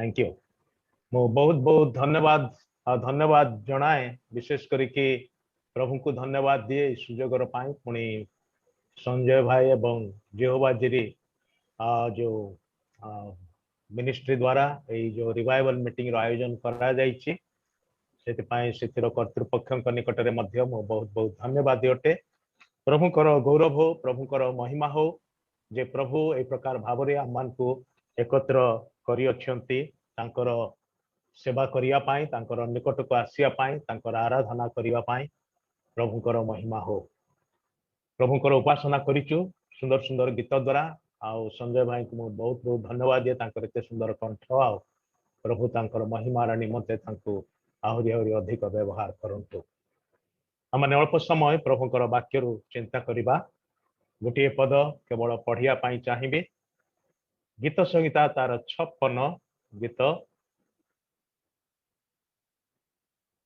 Thank you. मो बहुत बहुत धन्यवाद धन्यवाद जनाए विशेष करके प्रभु को धन्यवाद दिए सुजोगर पाई पुणी संजय भाई एवं जेहोवा जिरी जो मिनिस्ट्री द्वारा ये जो रिवाइवल मीटिंग रो आयोजन करा जायछि सेतिपाई सेतिर कर्तृपक्षक निकट में मध्य मो बहुत बहुत धन्यवाद अटे। प्रभुकर गौरव हो प्रभुकर महिमा हो जे प्रभु ए प्रकार भाव में आम को एकत्र करी अछंती तांकर सेवा करिया पाई तांकर निकट को आसिया पाई तांकर आराधना करिया पाई प्रभुकर महिमा हो। प्रभुकर उपासना करिचु सुंदर सुंदर गीत द्वारा आउ संजय भाई को बहुत बहुत धन्यवाद दिए तांकर एते सुंदर कंठ आउ प्रभु तांकर महिमार निमंते तांको आहरी आहरी अधिक व्यवहार करंतु। आमने अल्प समय प्रभुकर वाक्य चिंता करिबा गोटे पद केवल पढ़िया पाई चाहिए। गीत संहिता तार 56 गीत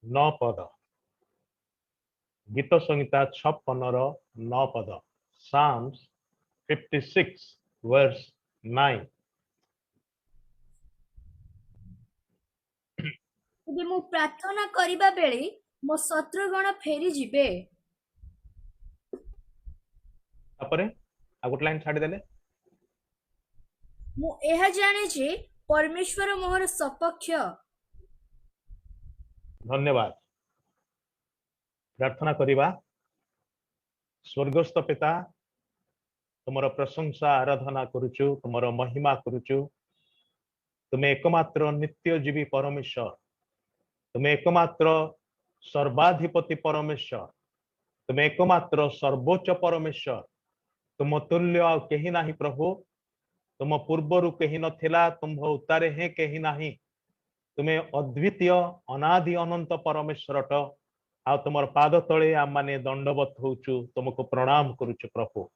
9 पद गीत संहिता 56 रो 9 पद Psalms 56 verse 9। यदि मु प्रार्थना करिबा बेले मो शत्रुगण फेरी जिबे तापरे आ गुट लाइन छाडी देले मु एहा जाने जे परमेश्वर मोहर सपक्ष। धन्यवाद। प्रार्थना करिबा। स्वर्गस्थ पिता तुमर प्रशंसा आराधना करुचु तुमर महिमा करुचु तुम्हें एकमात्र नित्यजीवी परमेश्वर तुम्हें एकमात्र सर्वाधिपति परमेश्वर तुम्हें एकमात्र सर्वोच्च परमेश्वर तुम तुल्य आ कहीं नाही प्रभु तुम पूर्वर कहीं नथिला तुम उतारे हैं कहीं नाही तुम्हें अद्वितीय अनादि अनंत परमेश्वर आ तुम पाद तले आम माने दंडवत होचु तुमको प्रणाम करुचु प्रभु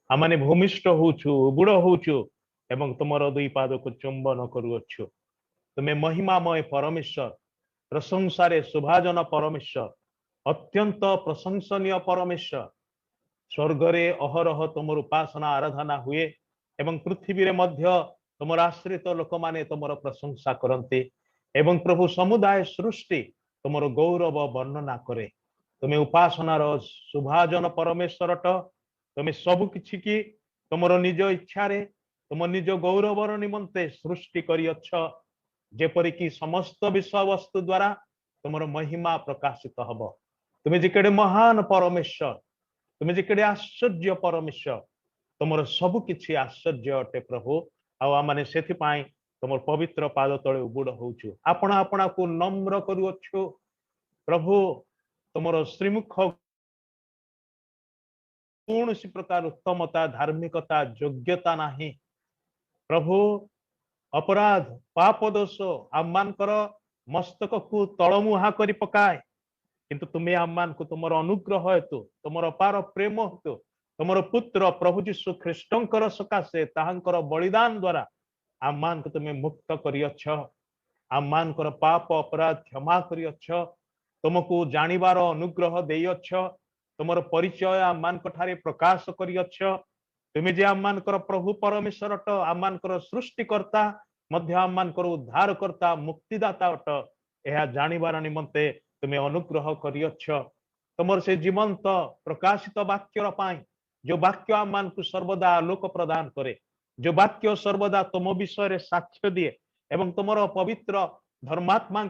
आम माने भूमिष्ठ होचु उबुड़ होचु एवं तुमर दुई पाद को चुंबन करुअछु। तुम्हें महिमामय परमेश्वर प्रशंसारे शुभाजन परमेश्वर अत्यंत प्रशंसनीय परमेश्वर स्वर्गरे अहरह तुम उपासना आराधना हुए एवं पृथ्वी रे मध्य तुम आश्रित लोक माने तुम प्रशंसा करते एवं प्रभु समुदाय सृष्टि तुम गौरव वर्णना करे। तुम्हें उपासनार शुभाजन परमेश्वर तुम्हें सबु किछि की तुम निज इच्छा तुम निज गौरवर निमंते सृष्टि करियछ जेपरिक समस्त विषय वस्तु द्वारा तुम महिमा प्रकाशित हब। तुम्हें जिकेडे महान परमेश्वर तुम्हें जिकेडे आश्चर्य परमेश्वर तुम सबु किछि आश्चर्य अटे प्रभु आने से तुम पवित्र पाद तले उबुड़ होचु आपण आपणा को नम्र करुअछु प्रभु तुमर श्रीमुख कौन सी प्रकार उत्तमता धार्मिकता योग्यता नाही प्रभु अपराध पाप दोष आम मानकर मस्तक को तलमुहा करी पकाए किंतु तुम्हें आम मान को तुम अनुग्रह हेतु तुम अपार प्रेम हेतु तुम पुत्र प्रभु जीशु ख्रीष्टंकर सकाशे ताहांकर बलिदान द्वारा आम मान को तुम्हें मुक्त करियछ आम मानकर पाप अपराध क्षमा करियछ तुमको जानिबार अनुग्रह देयछ तुमर परिचय आम मान ठारे प्रकाश करियछ तुम्हें जे आम मानकर प्रभु परमेश्वर अट आम मानकर सृष्टिकर्ता मध्य आम मानकर उद्धारकर्ता मुक्तिदाता अट यह जानिबार निमंते तुम्हें अनुग्रह करियछ तुमर से जीवंत प्रकाशित वाक्यर पाई जो वाक्य आम मान को सर्वदा आलोक प्रदान करे जो वाक्य सर्वदा तुम विषय साक्ष्य दिए एवं तुमर पवित्र धर्मात्मा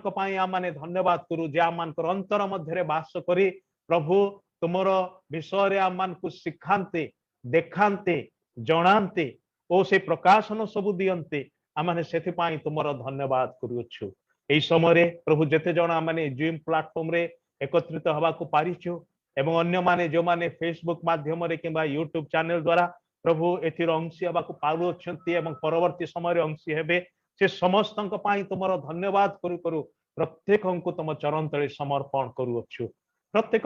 आम माने धन्यवाद करू जे आम मानकर अंतर मध्य वास करी प्रभु तुमर विषय आम मान को शिखाते देखाते जनाते ओ से प्रकाशन सबू दियंते आम से तुमर धन्यवाद करुछु। यही समय प्रभु जेते जन आम जूम प्लाटफॉर्म रे एकत्रित हवा को पारिछु एवं अन्य माने जो माने फेसबुक माध्यम रे किंबा यूट्यूब चैनल द्वारा प्रभु एथिर अंशी हवा को पारुछंती एवं परवर्ती समय अंशी हेबे से समस्त तुमर धन्यवाद करू करू प्रत्येक को तुम चरण तले समर्पण करुछु। प्रत्येक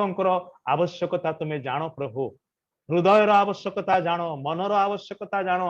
आवश्यकता तुम्हें जान प्रभु हृदयर आवश्यकता जान मनर आवश्यकता जान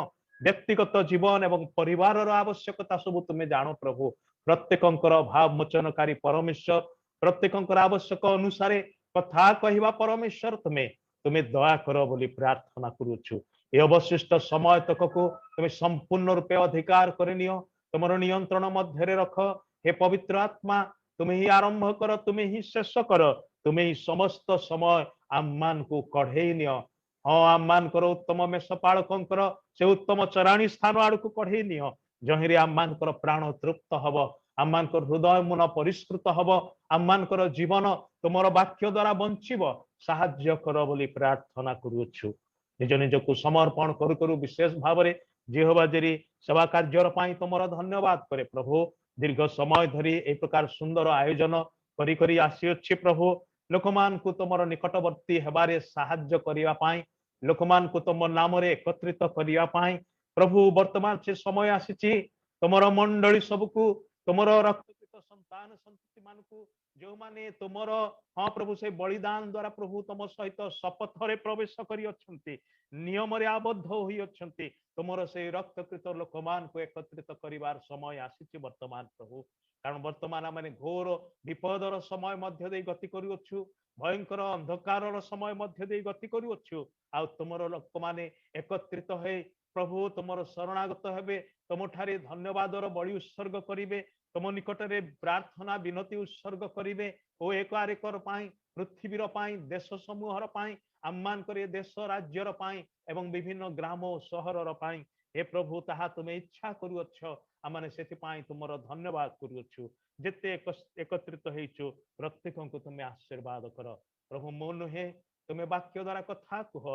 व्यक्तिगत जीवन एवं परिवार आवश्यकता सब तुम्हें जान प्रभु प्रत्येक भाव मोचनकारी परमेश्वर प्रत्येक आवश्यक अनुसार कथा कहवा परमेश्वर तुम्हें तुम्हें दया कर बोली प्रार्थना करुछु। ये अवशिष्ट समय तक को तुम्हें संपूर्ण रूपे अधिकार करनियो तुमर नियंत्रण मध्य रख। हे पवित्र आत्मा तुम्हें ही आरंभ कर, तुम्हें ही शेष कर, तुम्हें ही समस्त समय आम मान को कढ़े नियो। हाँ आम मान कर उत्तम मेषपालकर से उत्तम चराणी स्थान आड़ को कढ़े नियो, जहिरे आम मान प्राण तृप्त हब, आम मान हृदय मन परिष्कृत हब, आम मान जीवन तुमर वाक्य द्वारा बंचिब। साहाय्य कर बोली प्रार्थना करुछु। निज निज को समर्पण करू करू विशेष भाव में जेहोवा जेरी सेवा कार्यर पाई तुमर धन्यवाद करे प्रभु। दीर्घ समय धरी एक प्रकार सुंदर आयोजन करी करी आसी अछि प्रभु। लोक मान को तुमर निकटवर्ती हेबारे साहाय्य करिया पाई, लोक मान को तुम नाम रे एकत्रित करिया पाई प्रभु। वर्तमान से समय आसीछि तुमर मंडली सबको, तुमर रक्तकृत संतान संतति मान को जो माने तुमर हाँ प्रभु से बलिदान द्वारा प्रभु तुम सहित शपथ रे प्रवेश करी अछंती, नियम रे आबद्ध होई अछंती, तुमर से रक्तकृत लोक मान को एकत्रित करिवार समय आसीछि वर्तमान प्रभु। कारण वर्तमान माने घोर विपदर समय मध्य दे गति करूछु, भयंकर अंधकार समय मध्य दे गति करूछु। आ तुमर लोक माने एकत्रित हे प्रभु तुमर शरणागत हेबे, तुम ठारे धन्यवादर बलि उत्सर्ग करिवे, तुम निकटरे प्रार्थना विनती उत्सर्ग करिवे। ओ एक आरेकर पाई, पृथ्वीर पाई, देश समूहर पाई, आम्मान करे देश राज्यर पाई एवं विभिन्न ग्राम और सहरर पाई हे प्रभु ताहा तुमे इच्छा करूअछ। आमाने सेति पाई तुमर धन्यवाद करूअछु। जेते एकत्रित हेइछु प्रत्येक को तुमे आशीर्वाद कर प्रभु। मो नुहे तुमे वाक्य द्वारा कथा कुह,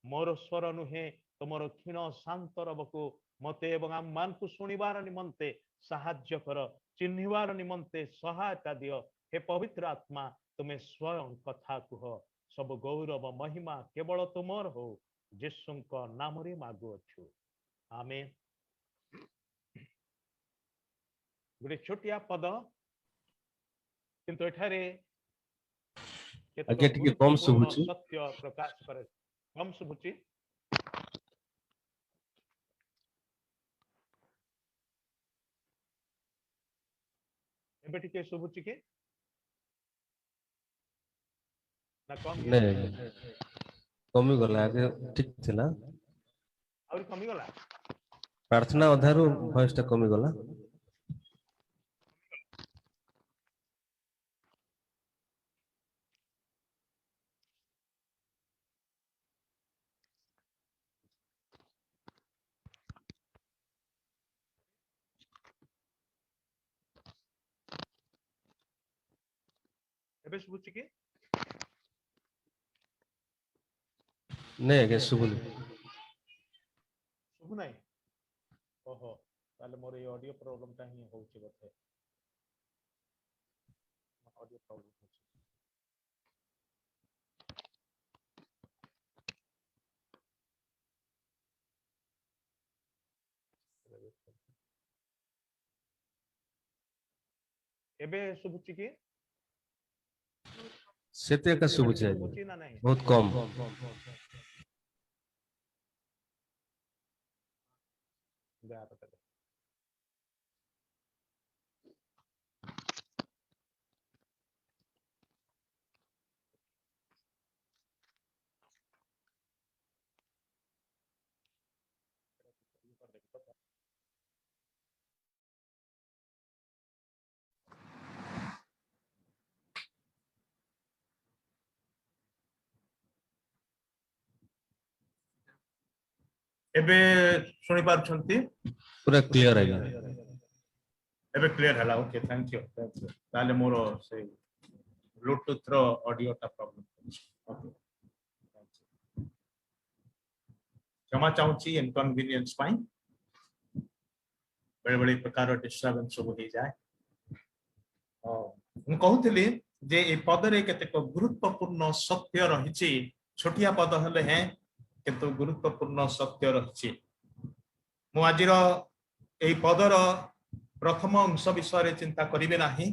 मोर स्वर नुहे तुमर क्षीण शांत रबको मते एवं आम्मान को सुनिबार निमंते साहाय्य कर, चिन्हिबार निमंते सहायता दियो। हे पवित्र आत्मा तुम्हें स्वयं कथा कुह, सब गौरव महिमा केवल तुमर हो, यीशुंक नाम रे मागुअछु आमेन। गोटे छोटिया पद किंतु एठारे आगे टिके कम सुबुची, सत्य प्रकाश करे। कम सुबुची एबे टिके सुबुची के ना कम ने कमी गला आगे ठीक थिला, और कमी गला प्रार्थना अधारु वॉइस टा कमी गला। एबे सुबुची के ने आगे सुबुल सुबु नाही। ओहो ताले मोर ये ऑडियो प्रॉब्लम ता ही होउची बथे, ऑडियो प्रॉब्लम होउची। एबे सुबुची के सेते का सुबुची आगे सुबुची ना नहीं बहुत कम। जा पता एबे सुनि पारछंती पूरा क्लियर आगे। एबे क्लियर हला। ओके थैंक यू ताले मोर से ब्लूटूथ रो ऑडियो ता प्रॉब्लम। ओके क्षमा चाहूची इनकन्वीनियंस पाई, बड़े बड़े प्रकार डिस्टर्बेंस सब हो जाए। ମୁଁ କହୁଥିଲି ଯେ এই ପଦରେ କେତେକ ଗୁରୁତ୍ୱପୂର୍ଣ୍ଣ ସତ୍ୟ ରହିଛି। ଛୋଟିଆ ପଦ ହେଲେ ହେଁ କିନ୍ତୁ ଗୁରୁତ୍ୱପୂର୍ଣ୍ଣ ସତ୍ୟ ରହିଛି। ମୁଁ ଆଜିର এই ପଦର ପ୍ରଥମ ଅଂଶ ବିଷୟରେ ଚିନ୍ତା କରିବେ ନାହିଁ,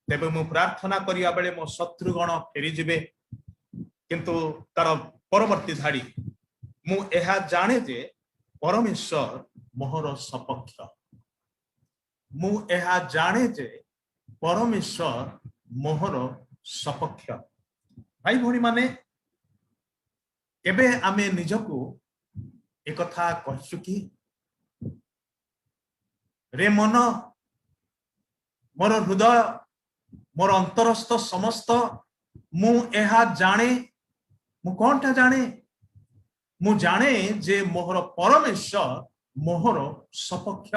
ତେବେ ମୁଁ ପ୍ରାର୍ଥନା କରିବା ବେଳେ ମୋ ଶତ୍ରୁଗଣ ଫେରି ଯିବେ। କିନ୍ତୁ ତାର ପରବର୍ତ୍ତୀ ଧାଡ଼ି ମୁଁ ଏହା ଜାଣେ ଯେ ପରମେଶ୍ୱର ମୋହର ସପକ୍ଷ। ମୁଁ ଏହା ଜାଣେ ଯେ परमेश्वर मोहर सपक्ष। भाई भौणी माने एबे आमे निजको एक कथा कहछु कि रे मन मोर हृदय मोर अंतरस्थ समस्त मु एहा जाने मु कौनटा जाने मु जाने जे मोहर परमेश्वर मोहर सपक्ष।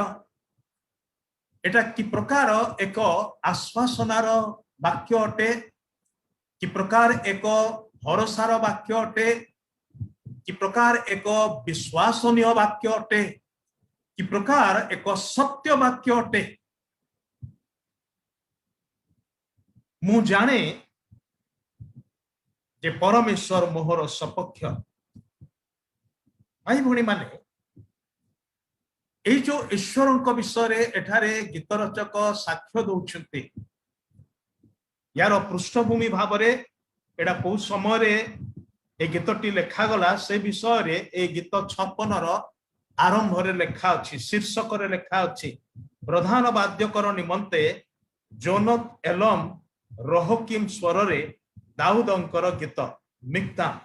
एटा कि प्रकार एक आश्वासनार वाक्य अटे, कि प्रकार एक भरोसार वाक्य अटे, कि प्रकार एक विश्वासनीय वाक्य अटे, कि प्रकार एक सत्य वाक्य अटे। मु जाने जे परमेश्वर मोहर सपक्ष। भाई भणी माने जो ईश्वर विषय एठारे गीत रचक साक्ष्य दौरान यार पृष्ठभूमि भाव में एटा कौ समय ए गीतटी लेखागला से विषय रे ए गीत 56 आरंभ रे लेखा अछि, शीर्षक रे लेखा अछि प्रधान वाद्यकर निमंते जोनत एलम रोहकिम स्वर रे दाऊदंकर गीत मिक्ताम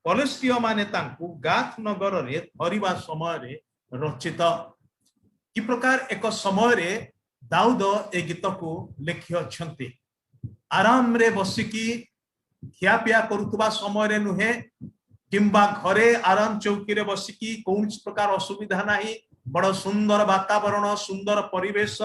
पलेस्टीय माने तांकु गाथ नगर रे धरिबा समय रे रचित। कि प्रकार एक समय रे दाऊद ए गीत को लिखि अछंती। आराम रे बसिकी खियापिया करुवा समय रे नुहे, किंबा घरे आराम चौकी रे बसिकी कौन प्रकार असुविधा नहीं, बड़ सुंदर वातावरण सुंदर परिवेश,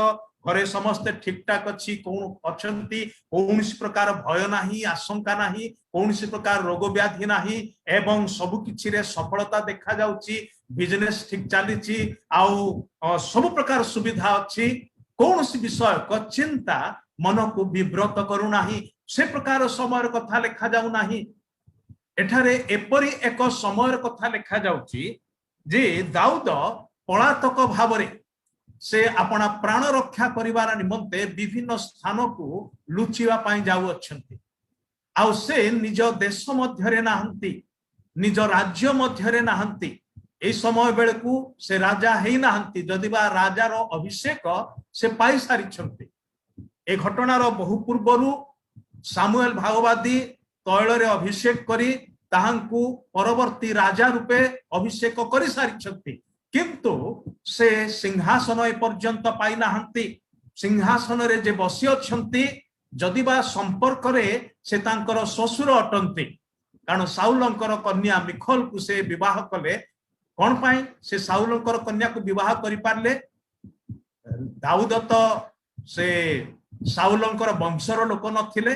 घरे समस्ते ठीक ठाक अच्छी कौन अछंती, कौन प्रकार भय नहीं आशंका नहीं, कौन प्रकार रोग व्याधि नहीं एवं सबु किछि रे सफलता देखा जाउची, बिजनेस ठीक चली आउ सब प्रकार सुविधा अच्छी, कौन विषय को चिंता मन को विव्रत करू नाही, से प्रकार समय कथा लिखा जाऊ नाही। एठारे एपरी एक समय कथा लिखा जाउची जे दाऊद पलातक भाव रे से अपना प्राण रक्षा करिवार निमंते विभिन्न स्थान को लुचिवा पाई जाऊ अछंती। आउ से निज देश मध्यरे नाहंती, निज राज्य मध्यरे नाहंती। ए समय बेले को से राजा हेई नाहंती, जदिबा राजार अभिषेक से पाई सारी छंती। ए घटनार बहु पूर्वरु सामुएल भागवादी तैल रे अभिषेक करी ताहांकु परवर्ती राजा रूपे अभिषेक करी सारी छंती, किंतु से सिंहासन ए पर्यंत पाई नाहंती। सिंहासन रे जे बसी अछंती जदिबा संपर्क रे से तांकर ससुर अटंती, कारण साउलंकर कन्या मिखल को से विवाह कले। कौन पाई से साउलंकर कन्या को विवाह करि पारले? दाऊद तो से साउलंकर वंशर लोक नथिले,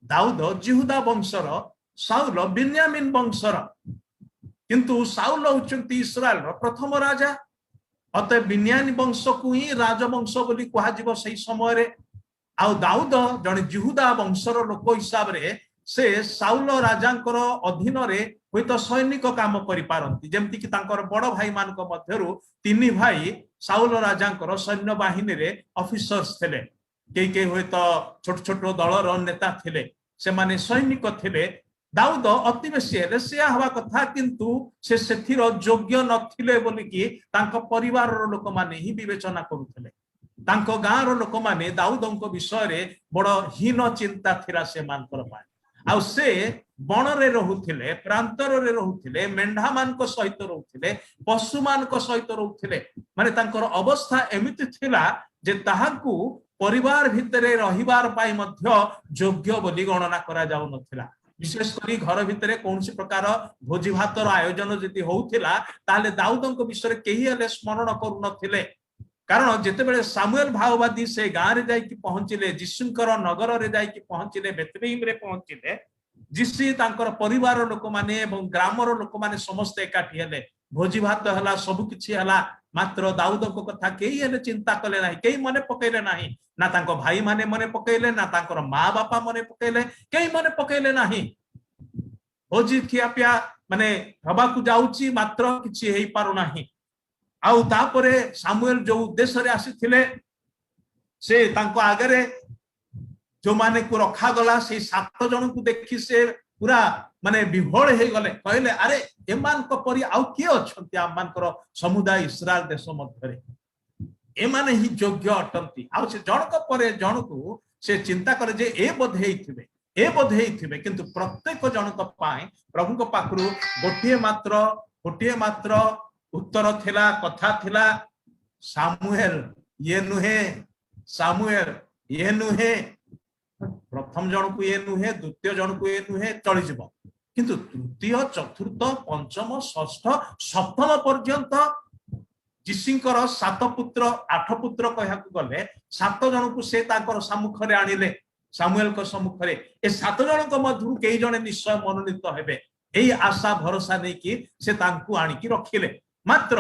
दाऊद जिहुदा वंशर, साउल बिन्यामीन वंशर, किंतु साउल होचंती इस्राएल प्रथम राजा। अतः बिन्यामीन वंश को ही राजवंश बोली कहा जिवो सही समय रे। आउ दाऊद जने जिहुदा वंशर लोक हिसाब रे से साउल राजांकर अधीन रे हुई तो सैनिक काम करि पारंती, जेमति कि तांकर बड़ भाई मानक मध्यरु 3 भाई साउल राजांकर सैन्य बाहिनी रे ऑफिसर्स थिले, के हुई तो छोट छोट दलर नेता थिले, से माने सैनिक थिले। दाऊद अति बेसी हेले से हवा कथा, किंतु से सेथिर योग्य नथिले बोली कि तांको परिवार रो लोक माने ही विवेचना करूथिले। तांको गां रो लोक माने दाऊदंको विषय रे बड़ हीन चिंता थिरा से मानकर पाए। आउ से बण रे रहुथिले, प्रांतर रे रहुथिले, मेंढा मानक सहित रहुथिले, पशु मानक सहित रहुथिले। माने तांकर अवस्था एमिति थिला जे ताहाकू परिवार भितरे रहिबार पाई मध्य योग्य बोली गणना करा जाउ नथिला। विशेष करी घर भितरे कौन प्रकार भोजी भातर आयोजन जदि होउथिला ताले दाऊदंको विषय केही हेले स्मरण करू नथिले। कारण जेतेबेले सामुएल भाववादी से गां रे जाई कि पहुंचिले, जिसुंकर नगर रे जाई कि पहुंचिले, बेथलेहेम रे पहुंचिले, जिसी तांकर परिवार लोक माने एवं ग्रामर लोक माने समस्त एकाठी हेले, भोजी भात हला, सब किछि हला, मात्र दाऊदको कथा केही हेले चिंता कले नाही, केही मने पकैले नाही। ना तांको भाई माने मने पकैले, ना तांकर माँ बापा मने पकैले, केही मने पकैले नाही। भोजी खियापिया माने हबाकू जाउची, मात्र किछि हेई पारु नाही। आउ तापरे सामुएल जो उद्देश्य रे आसीथिले से तांको आगरे जो माने को रखा गला से 7 जन को देखि से पूरा माने विभोल हे गले, कहले अरे एमान को परि आउ के अछंती आमानकर समुदाय इस्राएल देश मध्य रे, एमाने ही योग्य अटंती। आउ से जनक परे जनकू से चिंता करे जे ए बोधेई थिबे, ए बोधेई थिबे, किंतु प्रत्येक जनक पाए प्रभु को पाखरु गोटिए मात्र उत्तर थिला, कथा थिला, सामुएल ये नुहे, सामुएल ये नुहे, प्रथम जन को ये नुहे, द्वितीय जन को ये नुहे, चली जीव, किंतु तृतीय चतुर्थ पंचम षष्ठ सप्तम पर्यंत जीशुଙ୍କର 7 पुत्र 8 पुत्र कहयाकू गले 7 जन को से ताकर सम्मुखरे आनिले, सामुएल को सम्मुखरे ए 7 जन को मधुर कई जने निश्चय मनोनीत हेबे एई आशा भरोसा नै कि से तांकू आनी कि रखिले। मात्र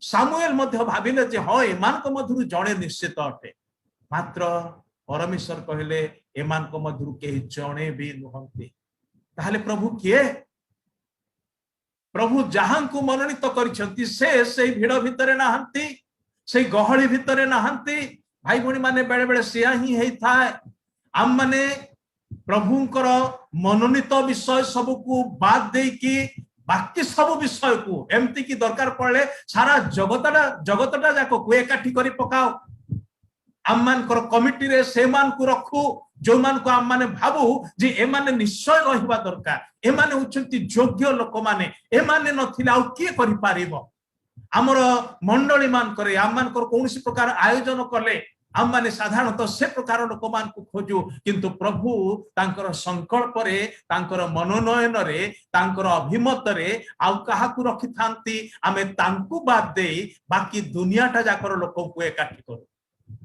सामुएल मध्य भाबिले जे हां एमान को मधुर जने निश्चित अटे, मात्र परमेश्वर कहले एमान को मधुर कई जने भी नुहंती। ताहले प्रभु किए? प्रभु जहां को मनोनीत करिसंती से भिड़ भितरे नाहंती, से गहली भितरे नाहंती। भाई भणी माने बेले बेले सिया ही हेई थाए। आम माने प्रभुंकर मनोनीत विषय सब को बाद दे कि बाकी सब विषय को एमती की दरकार पड़े सारा जगतटा जाको को एकाठी करी पकाओ। आम मानकर कमिटी रे से मान को रखू जो मान को आम माने भाबू जे ए माने निश्चय रहिबा दरकार, ए माने उचंती योग्य लोक माने, ए माने नथिला आ किए करि पारिबो। हमर मंडली मान करे आम मान कर कोनसी प्रकार आयोजन कले आम माने साधारणतः से प्रकार लोक मान को खोजू, किंतु प्रभु तांकर संकल्प रे तांकर मनोनयन रे तांकर अभिमत रे आ काहा को रखि थांती आमे तांकू बाद दे बाकी दुनियाटा जाकर लोक को एकाठी करू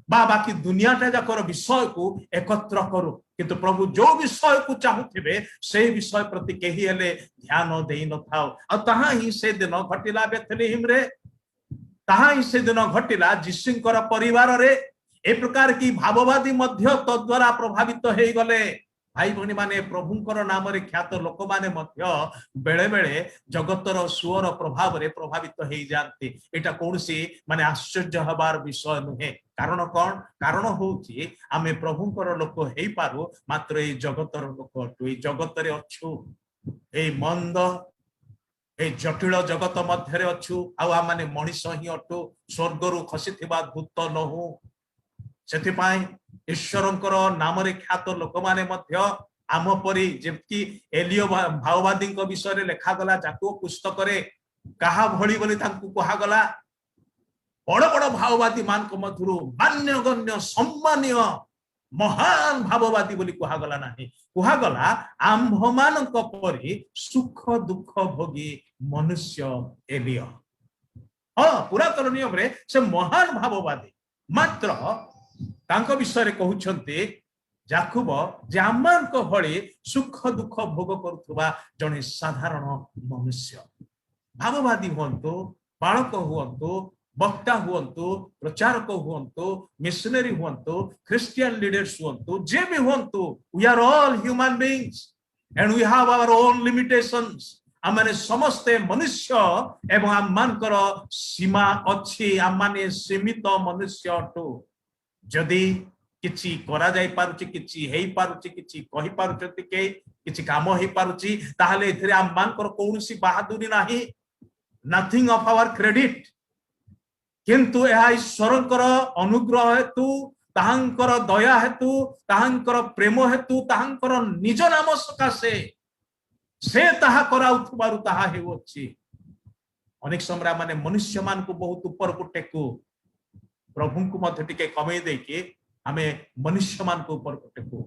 बाकी दुनियाटा जाकर विषय को एकत्र करू। किंतु प्रभु जो विषय को चाहूथिबे से विषय प्रति केही हेले ध्यान देई न थाओ। आ ताहा ही से दिन घटिला बेथलेहेम रे, ताहा ही से दिन घटिला जीशुंकर परिवार रे। ए प्रकार की भाववादी मध्य तो द्वारा प्रभावित हेई गले। भाई भणी माने प्रभुंकर नाम रे ख्यात लोक माने मध्य बेले बेले जगतर सुअर प्रभाव रे प्रभावित हेई जानती। एटा कोनसी माने आश्चर्य हबार विषय नुहे। कारण कौन? कारण होची आमे प्रभुंकर लोक हेई पारू, मात्र ए जगतर लोक अटू, ए जगत रे अछु, ए मंद ए जटिल जगत मध्य रे अछु। आ माने मनीष ही अटू, स्वर्गरु खसिथिबा भूत नहु। सेथिपाई ईश्वरंकर नाम रे ख्यात लोक माने मध्य आम परी जेमती एलियो भाववादी विषय रे लेखा गला जाको पुस्तक रे कहा भली बोली तांकू कहा गला। बड़ बड़ भाववादी मान को मधुरु मान्यगण्य सम्मानीय महान भाववादी बोली कहा गला नाही, कहा गला आम्भ मानक परी सुख दुख भोगी मनुष्य एलियो। हां पुरातन नियम रे से महान भाववादी, मात्र तांको विषय रे कहउछन्ते जाकुब जे आमान को भली सुख दुख भोग करुथुबा जने साधारण मनुष्य। भाववादी हुअन्तु, बालक हुअन्तु, वक्ता हुअन्तु, प्रचारक हुअन्तु, मिशनरी हुअन्तु, क्रिश्चियन लीडर्स हुअन्तु, जे भी हुअन्तु, we are all human beings and we have our own limitations. आमाने समस्ते मनुष्य एवं आमानकर सीमा अछि, आमाने सीमित मनुष्य अटु। जदि किछि करा जाय पारुछि, किछि हेई पारुछि, किछि कहि पारुछति के किछि काम हेई पारुछि, ताहाले एथिरे आमानकर कोनोसी बहादुरी नाही, नथिंग ऑफ आवर क्रेडिट। किंतु एहा ईश्वरंकर अनुग्रह हेतु, ताहांकर दया हेतु, ताहांकर प्रेम हेतु, ताहांकर निज नाम सकाशे से ताहा कराउथबारु ताहा हेउछि। अनेक समय माने मनुष्य मान को बहुत ऊपर को टेकू, प्रभु को मध्य टिके कमे दे के हमें मनुष्य मान को ऊपर को टेकू।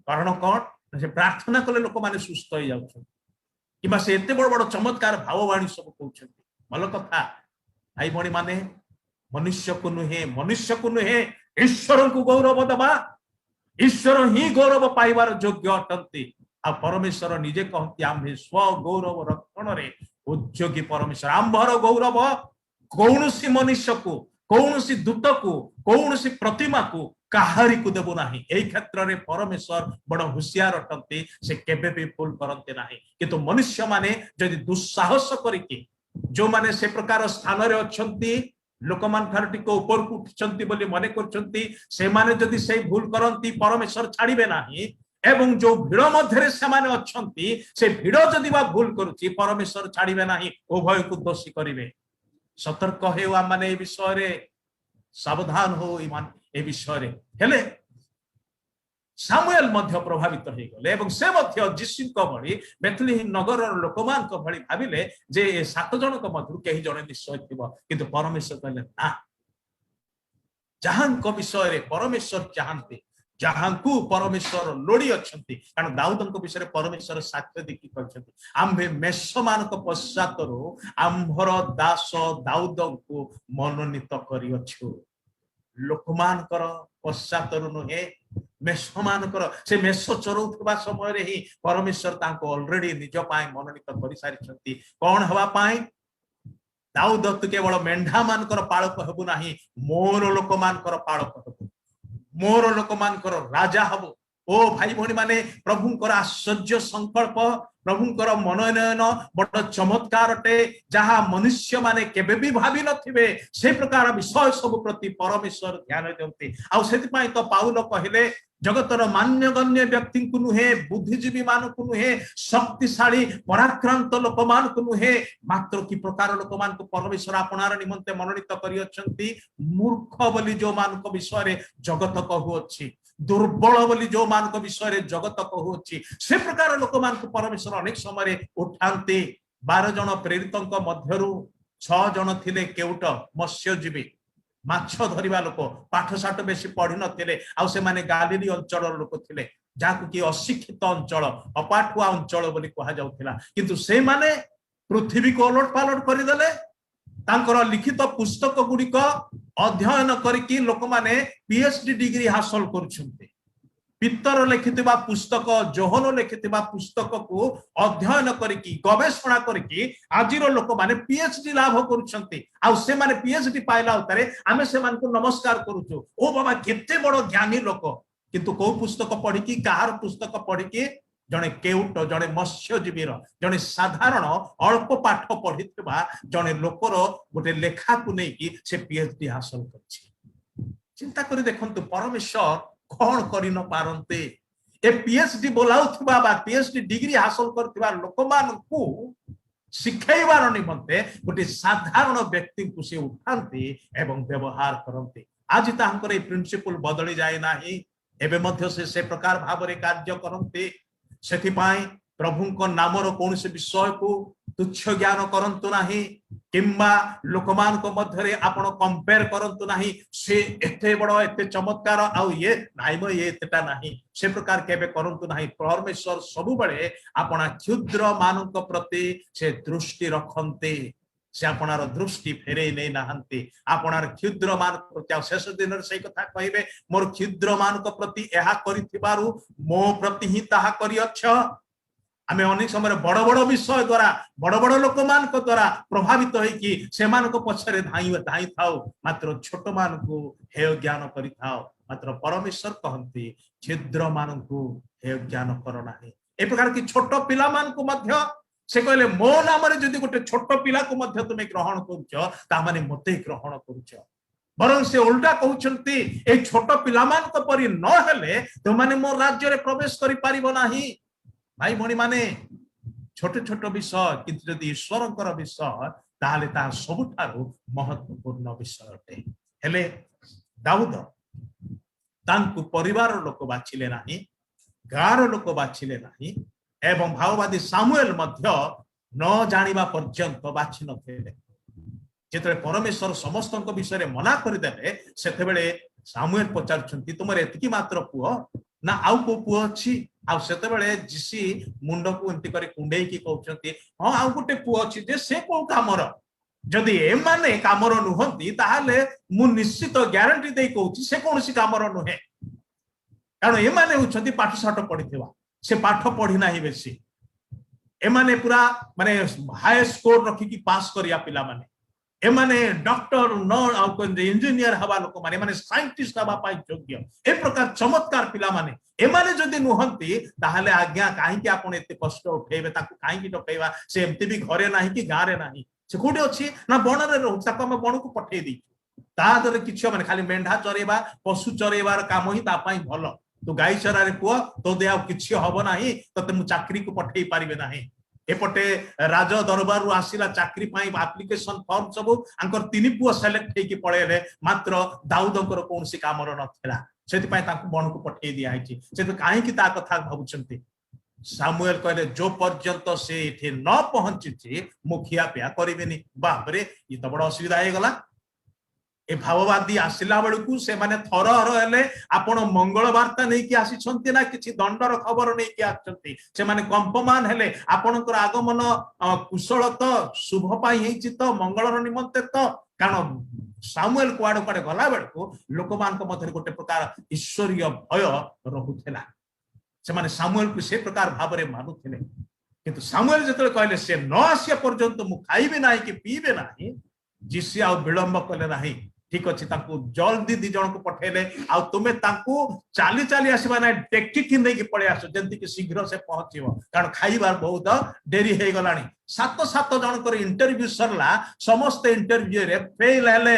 कारण कौन? से प्रार्थना कले लोक माने सुस्थ हो जाउछन, किबा से एते बड़ बड़ चमत्कार भाववाणी सब कहउछन्ती। भल कथा भाई भणी माने मनुष्य को नुहे ईश्वर को गौरव दबा। ईश्वर ही गौरव पाइबार योग्य अटंती। आ परमेश्वर निजे कहती आम्भे स्व गौरव रक्षण रे उद्योगी परमेश्वर। आम्भर गौरव कौनसी मनुष्य को, कौनसी दूत को, कौनसी प्रतिमा को काहारी को देबो नाही। एई क्षेत्र रे परमेश्वर बड़ होशियार अटंती, से केबे भी भूल करते नाही। किंतु मनुष्य माने जदि दुस्साहस करिके जो माने से प्रकार स्थान रे अछंती, लोकमान ठार टिको ऊपर को उठचंती बोली मने करचंती, से माने जदि से भूल करंती परमेश्वर छाड़िबे नाही। एवं जो भीड़ मध्य से माने अछंती, से भीड़ जदि बा भूल करूची परमेश्वर छाड़िबे नाही, उभय को दोषी करिवे। सतर्क हेउ आ माने ए विषय रे सावधान हो ईमान ए विषय रे। हेले सामुएल मध्य प्रभावित हो गले एवं से मध्य जीशुक भली बेथलेहेम नगर लोकमान को भली भाबिले जे 7 जन को मध्य केही जने निश्चय थिबो, किंतु परमेश्वर कहले ना, जहां विषय परमेश्वर चाहते जहां परमेश्वर लोड़ी अच्छा कारण दाऊद विषय परमेश्वर साक्ष्य देखी कहते आम्भे मेष मान पश्चात आम्भर दास दाऊद को मनोनीत कर लोक मान पश्चात नुहे मेष मानकर से मेष चरौवा समय ही परमेश्वर ऑलरेडी निज मनोनीत कर सारी कौन हवा पाए दाऊद तू केवल मेंढा मानकर पालक हेबु नाही मोर लोक मानकर पालक हेबु मोर लोक मानकर राजा हबु ओ भाई भणी माने प्रभुंकर आश्चर्य संकल्प प्रभुंकर मनोनयन बड़ चमत्कार अटे जहाँ मनुष्य माने केबे भी भावी नथिबे से प्रकार विषय सब प्रति परमेश्वर ध्यान देते आउ सेति तो पाउल कहले जगतर मान्यगण्य व्यक्ति को नुहे बुद्धिजीवी मान को नुहे शक्तिशाली पराक्रांत लोक मान को नुहे मात्र कि प्रकार लोक मान को परमेश्वर आपणार निमंते मनोनीत करि अछंती मूर्ख बोली जो मान को विषय जगत कहूअछि दुर्बल बोली जो मान को विषय जगत कहूअछि से प्रकार लोक मान को परमेश्वर अनेक समय उठाते 12 जन प्रेरितों मध्यरु 6 जन थिले केउट मत्स्यजीवी माछ धरिबा लोक पाठ साठ बेसी पढ़ी नथिले आउ से माने गालिली अंचल लोक थिले जाकु कि अशिक्षित अंचल अपाठुआ अंचल बोली कहा जाउथिला किंतु से माने पृथ्वी को ओलट पालट करि देले तांकर लिखित पुस्तक गुड़िक अध्ययन करके लोक माने पीएचडी डिग्री हासिल करुछन्ते पितर लिखिथिबा पुस्तक जोहन लिखिथिबा पुस्तक को अध्ययन करके गवेषणा करके आजिर लोक माने पीएचडी लाभ करुछन्ते आ से माने पीएचडी पाइला उतारे आमे से मान को नमस्कार करूछु ओ बाबा केते बड़ ज्ञानी लोक किंतु को पुस्तक पढ़ी की कहार पुस्तक पढ़ी की जने केउट जने मत्स्यजीवी जने साधारण अल्प पाठ पढ़ी जने लोकर गोटे लेखा को लेकिन से पीएचडी हासिल कर चिंता कर देखंतु परमेश्वर कौन करि न पारंते ए पीएचडी बोलाउथबा बा पीएचडी डिग्री हासिल करथिबा लोक मान को शिखैबार निमंते गोटे साधारण व्यक्ति को से उठाते एवं व्यवहार करते आज तांकर ए प्रिंसिपल बदली जाए नाही एबे मध्य से प्रकार भाबरे कार्य करते सेथिपाई प्रभु को नामर कौन से विषय को तुच्छ ज्ञान करंतु नाही किंबा लोकमान को मध्यरे आपण कंपेयर करंतु नाही से एते बड़ एते चमत्कार आउ ये नाइ म ये एतेटा नाही से प्रकार केबे करंतु नाही परमेश्वर सब बळे आपण क्षुद्र मानक प्रति से दृष्टि रखंते से आपणार दृष्टि फेरे नै नाहंती आपणार क्षुद्र मानक प्रति शेष दिन से कथा कहिबे मोर क्षुद्र मानक प्रति एहा करिथिबारु मो प्रति ही ताहा करिअछ आमे अनेक समय बड़ बड़ विषय द्वारा बड़ बड़ लोक मान द्वारा प्रभावित होइकी से मानक पछरे धाई थाउ मात्र छोट मान को हेय ज्ञान करि थाउ मात्र परमेश्वर कहंती क्षुद्र मान को हेय ज्ञान कर नाही ए प्रकार की छोट पिला मान को मध्य से कहले मो नाम रे जदि गोटे छोट पिला को मध्य तुमे ग्रहण करूछ ता माने मते ग्रहण करूछ बरं से उल्टा कहउछंती ए छोट पिला मान को परि न हेले तो माने मो राज्य रे प्रवेश करि पारिबो नाही भाई भणी माने छोट छोट विषय किंतु यदि ईश्वरंकर विषय ताले ता सबुठारु महत्वपूर्ण विषय अटे हेले दाऊद तांकु परिवार लोक बाछिले नाही गार लोक बाछिले नाही एवं भाववादी सामुएल मध्य न जानिबा पर्यंत बाछि नथिले जेतरे परमेश्वर समस्त विषय मना करदेले सेते बेले सामुएल पचारछंती तुमर एतिकी मात्र पुओ ना आउ को पुओ अछि आ सेते बेले जिसी मुंड को एंती करे कुंडेई की कहउछंती हां आउ गोटे पुओ अछि जे से को कामर जदि ए माने कामर नुहंती ताहाले मु निश्चित ग्यारंटी देई कहउछि से कोनसी कामर नुहे कारण ए माने होछंती पाठ साठ पढिथिबा से पाठ पढ़ी नाही बेसी ए माने पूरा माने हाई स्कोर रखी की पास करिया पिला माने ए माने डॉक्टर न इंजीनियर हवा लोक माने माने साइंटिस्ट हवा पाई योग्य ए प्रकार चमत्कार पिला माने ए माने जदि नुहंती ताहाले आज्ञा काहे कि आपण एते कष्ट उठेबे ताकू काहे कि डकैबा से एमती भी घरे नाही कि गारे नाही से कोडे अछि ना बणरे रहू ताकू हम बण को पठेई दी ता दरे किछ माने खाली मेंढा चरेबा पशु चरेबार काम ही ता पाई भलो तू गाई चरा रे पुआ तो दे आउ किछ हबो नाही तते मु चाकरी को पठेई पारिबे नाही एपटे राज दरबार रु आसिला चाकरी पाई एप्लिकेशन फॉर्म सब आंकर तीन पुआ सेलेक्ट हेकी पळेले मात्र दाऊदंकर कोनसी कामर नथिला सेति पाई ताकू बण को पठेई दिया आइछि सेति काहे कि ता कथा भाबुचंती सामुएल कहले जो पर्यंत से एठी न पहुंची मुखिया पिया करिबेनी बाप रे ई तो बड़ असुविधा हे गला ए भाववादी आसिला बेलू से माने थरहर हेले आपण मंगल वार्ता नहीं कि आसी ना किछि दंडर खबर नहीं कि आछंती से माने कंपमान हेले आपणकर आगमन कुशल तो शुभ पाई हेछि तो मंगलर निमंते तो कारण सामुएल कुआडे कुआडे गला बेलू लोक मान मध्य गोटे प्रकार ईश्वरीय भय रहुथिला से माने सामुएल को से प्रकार भाव में मानुथिले किंतु सामुएल जतले कहले से न आसिया पर्यंत मु खाइबे नाही कि पीबे नाही जिसी आ विलंब कले नाही ठीक अछि ताकू जल्दी दी जन को पठेले आ तुमे ताकू चाली चाली आसीबा ना टेक्टी कि नै कि पळे आसो जंती कि शीघ्र से पहुंचीबो कारण खाइबार बहुत देरी हे गलानी सात सात जन कर इंटरव्यू सरला समस्त इंटरव्यू रे फेल हेले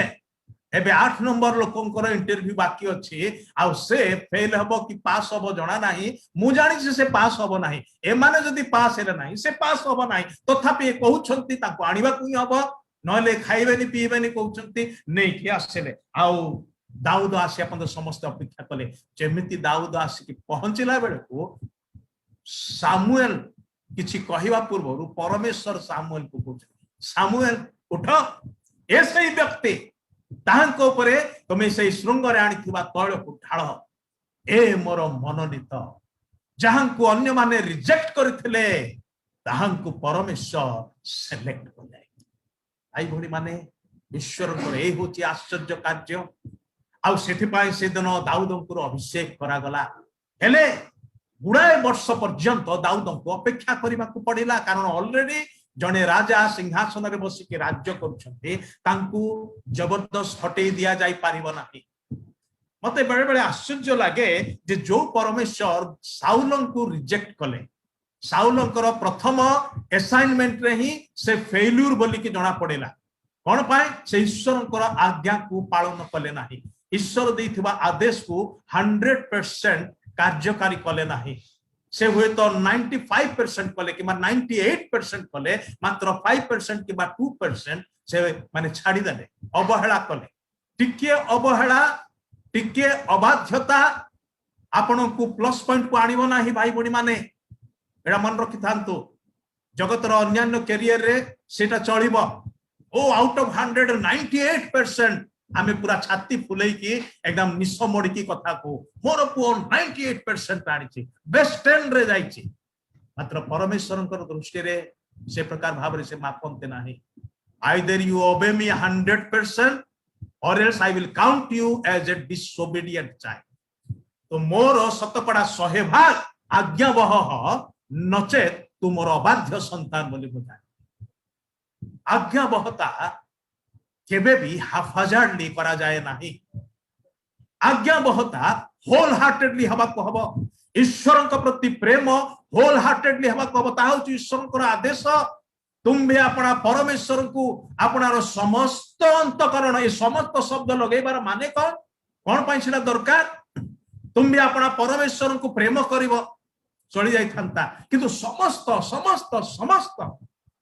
एबे 8 नंबर लोकंकर इंटरव्यू बाकी अछि आ से फेल हबो कि पास हबो जणा नाही मु जानि से पास हबो नाही ए माने जदी पास हेले नाही से पास हबो नाही तथापि कहउछंती ताको आनिबा कुई हबो नले खाइबेनी पीबेनी कहउछंती नै कि आसेले आउ दाऊद आसी अपन समस्त अपेक्षा कले जेमिति दाऊद आसी कि पहुंचला बेले को सामुएल किछि कहिबा पूर्व परमेश्वर सामुएल को कहउछ सामुएल उठ एसई व्यक्ति ताहांको उपरे तुमे से श्रृंग रे आनिथिबा तैल को ढाळ ए मोर मनोनीत जहांको अन्य माने रिजेक्ट करथिले ताहांको परमेश्वर सिलेक्ट करले आई भणी माने ईश्वर को ए होची आश्चर्य कार्य आ सेथि पाई से दिन दाऊदंकर अभिषेक करा गला हेले गुडाए वर्ष पर्यंत दाऊदंको अपेक्षा करबा को पड़िला कारण ऑलरेडी जने राजा सिंहासन रे बसी के राज्य करछन्ते तांकू जबरदस्त हटे दिया जाई पारिबो नाही मते बेले बेले आश्चर्य लागे जे जो परमेश्वर साउलन को रिजेक्ट कले साउलंकर प्रथम असाइनमेंट रे ही से फेल्यूर बोली के जणा पड़ेला कोन पाए से ईश्वरंकर आज्ञा को पालन कले नाही ईश्वर देथिबा आदेश को 100% कार्यकारी कले नाही से हुए तो 95% कले कि 98% कले मात्र 5% कि 2% से माने छाड़ी देले अवहेला कले टिके अबाध्यता आपण को प्लस पॉइंट को आनिबो नाही भाई बणी माने एडा मन रखि थांतु जगतर अन्यान्य कैरियर रे सेटा चलिबो ओ आउट ऑफ 198% आमे पूरा छाती फुलई की एकदम निस्स मोड़ी की कथा को मोर पुओ 98% आनी छी बेस्ट 10 रे जाई छी मात्र परमेश्वरंकर दृष्टि रे से प्रकार भाव रे से मापनते नाही आइदर यू ओबे मी 100% or else I will count you as a disobedient child तो मोर शतकड़ा 100 भाग आज्ञावह नचेत तुमर अबाध्य संतान बोली बुझाए आज्ञावहता केबे भी हाफाजार्डली करा जाए नाही आज्ञावहता होल हार्टेडली हवा को हबो ईश्वरन के प्रति प्रेम होल हार्टेडली हवा को हबो ता होची ईश्वरन को आदेश तुम भी अपना परमेश्वर को अपनार समस्त अंतकरण ये समस्त शब्द लगेबार माने कौन पाई सेटा दरकार तुम भी अपना परमेश्वर को प्रेम करिवो चली जाई थांता किंतु समस्त समस्त समस्त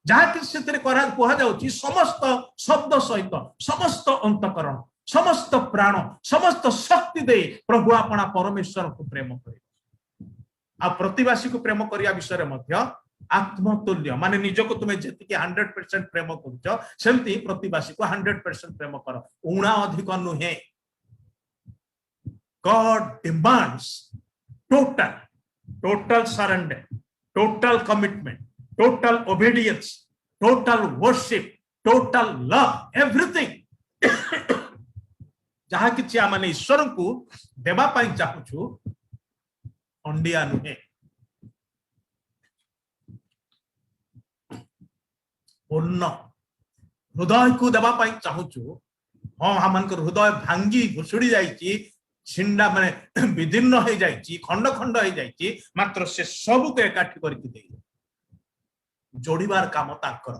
जहा कि सेतरे करा कुहा जाउची समस्त शब्द सहित समस्त अंतकरण समस्त प्राण समस्त शक्ति दे प्रभु अपना परमेश्वर को प्रेम करिवो आ प्रतिवासी को प्रेम करिया विषय मध्य आत्मतुल्य माने निज को तुम्हें जेति के 100% प्रेम करछो सेमती प्रतिवासी को 100% प्रेम कर उणा अधिक नुहे God demands total surrender, total commitment, total obedience, total worship, total love, everything जहा कि आम ईश्वर को देवाई चाहूँ अंडिया नुहे पूर्ण हृदय को देवाई चाहूँ हाँ हम हृदय भांगी घुषुड़ी जाइए छिंडा माने विदीर्ण हो जाइए खंड खंड हो जाइए मात्र से सब को एकाठी करके जोड़ीबार काम तांकर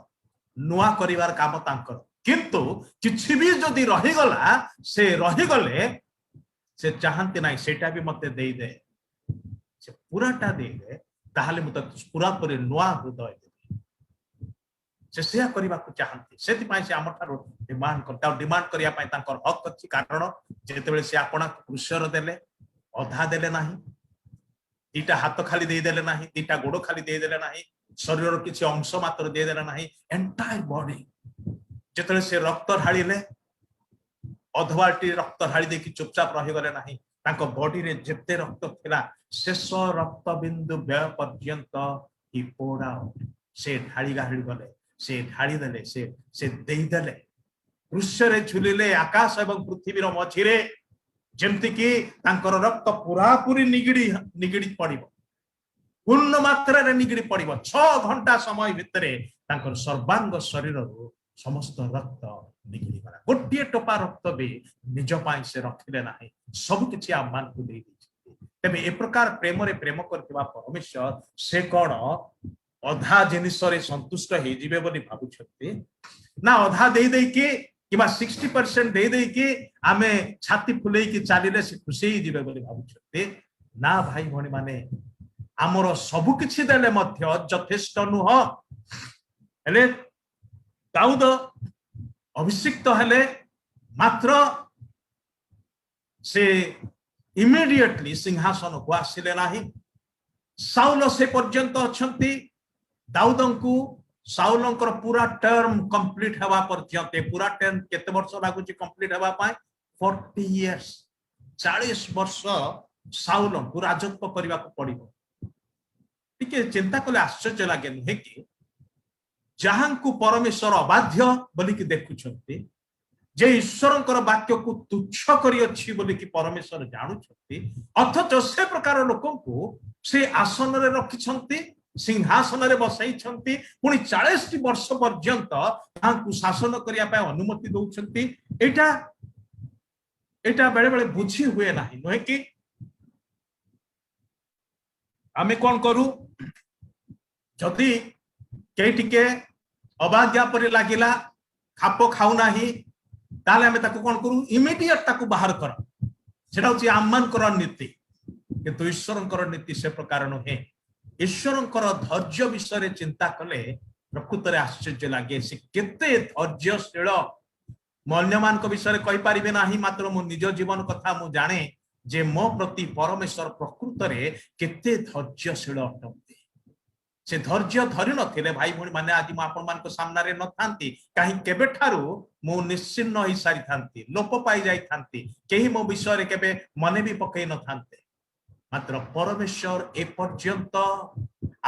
नुआ करिवार काम तांकर किंतु किछि भी जदि रहीगला से रहीगले से चाहती ना सेटा भी मते दे दे से पूराटा दे दे ताहले मते पूरा पूरी नुआ हृदय से सेया करबा को चाहती सेति पाई से हमठारो डिमांड करता डिमांड करिया पाई तांकर हक अछि कारण जेतेबेले से आपना कृष्यर देले अधा देले नाही दीटा हाथ खाली दे देले नाही दीटा गोड़ खाली दे देले नाही शरीर किछि अंश मात्र दे देले नाही एंटायर बॉडी जेतेबेले से रक्त ढाळीले अधवाटी रक्त ढाली देकी चुपचाप रही गले नहीं तांको बॉडी रे जेते रक्त थिला शेष रक्त बिंदु व्यय पर्यंत ही पोड़ा से ढाली गाड़ी गले से ढाली देले से देई देले क्रूस रे झुलिले आकाश एवं पृथ्वी रो मझिरे जेमति कि तांकर रक्त पूरा पूरी निगिड़ी पड़िबो पूर्ण मात्रा रे निगिड़ी पड़िबो 6 घंटा समय भितरे तांकर सर्वांग शरीर रो समस्त रक्त निगिड़ी गला गोटे टोपा रक्त भी निज पाई से रखिले नाही सब किछि आमान को दे दी तबे ए प्रकार प्रेम रे प्रेम करथिबा परमेश्वर से कोन अधा जिनिस रे संतुष्ट हे जिवे बोली भाबुछथि ना अधा दे दे के किबा 60% दे दे के आमे छाती फुले की चालिले से खुशी जिवे बोली भाबुछथि ना भाई भणी माने हमरो सब किछि देले मध्य यथेष्ट नुह हेले दाऊद अभिषिक्त हेले मात्र से इमिडिएटली सिंहासन को आसिले नाही साउल से पर्यंत अछंती दाऊदंकु साउलंकर पूरा टर्म कंप्लीट हवा पर्यंत पूरा टर्म केते वर्ष लागुची कंप्लीट हवा पाए 40 इयर्स 40 वर्ष साउलंकु राजत्व करबा को पड़िबो टिके चिंता कले आश्चर्य लागे नहे कि जहांकु परमेश्वर अबाध्य बोली कि देखुछंती जे ईश्वरंकर वाक्य को तुच्छ करी अछि बोली कि परमेश्वर जानुछंती अथच से प्रकार लोकंकु से आसन रे रखिछंती सिंहासन रे बसैछंती पुनी 40 वर्ष पर्यंत तांकु शासन करिया पय अनुमति दउछंती एटा बेले बेले बुझी हुए नाही नहे कि आमे कोन करू जदि के टिके अबाज्ञा पर लागिला खाप खाऊ नाही ताले हमें ताको कोन करू इमीडिएट ताको बाहर कर सेटा होची आम्मानकर नीति किंतु ईश्वरंकर नीति से प्रकार नहे ईश्वरंकर धैर्य विषय चिंता कले प्रकृत रे आश्चर्य लागे से केते धैर्यशील मन्यमान को विषय कहि परिबे नाही मात्र मो निज जीवन कथा मु जाने जे मो प्रति परमेश्वर प्रकृत रे केते धैर्यशील अटंती से धैर्य धरि नथिले भाई भणी माने आज मु आपन मान को सामना रे न थांती काहे केबे ठारू मु निश्चिन्न होई सारी थांती लोप पाई जाई थांती केही मो विषय रे केबे मने भी पकई न थांते मात्र परमेश्वर ए पर्यंत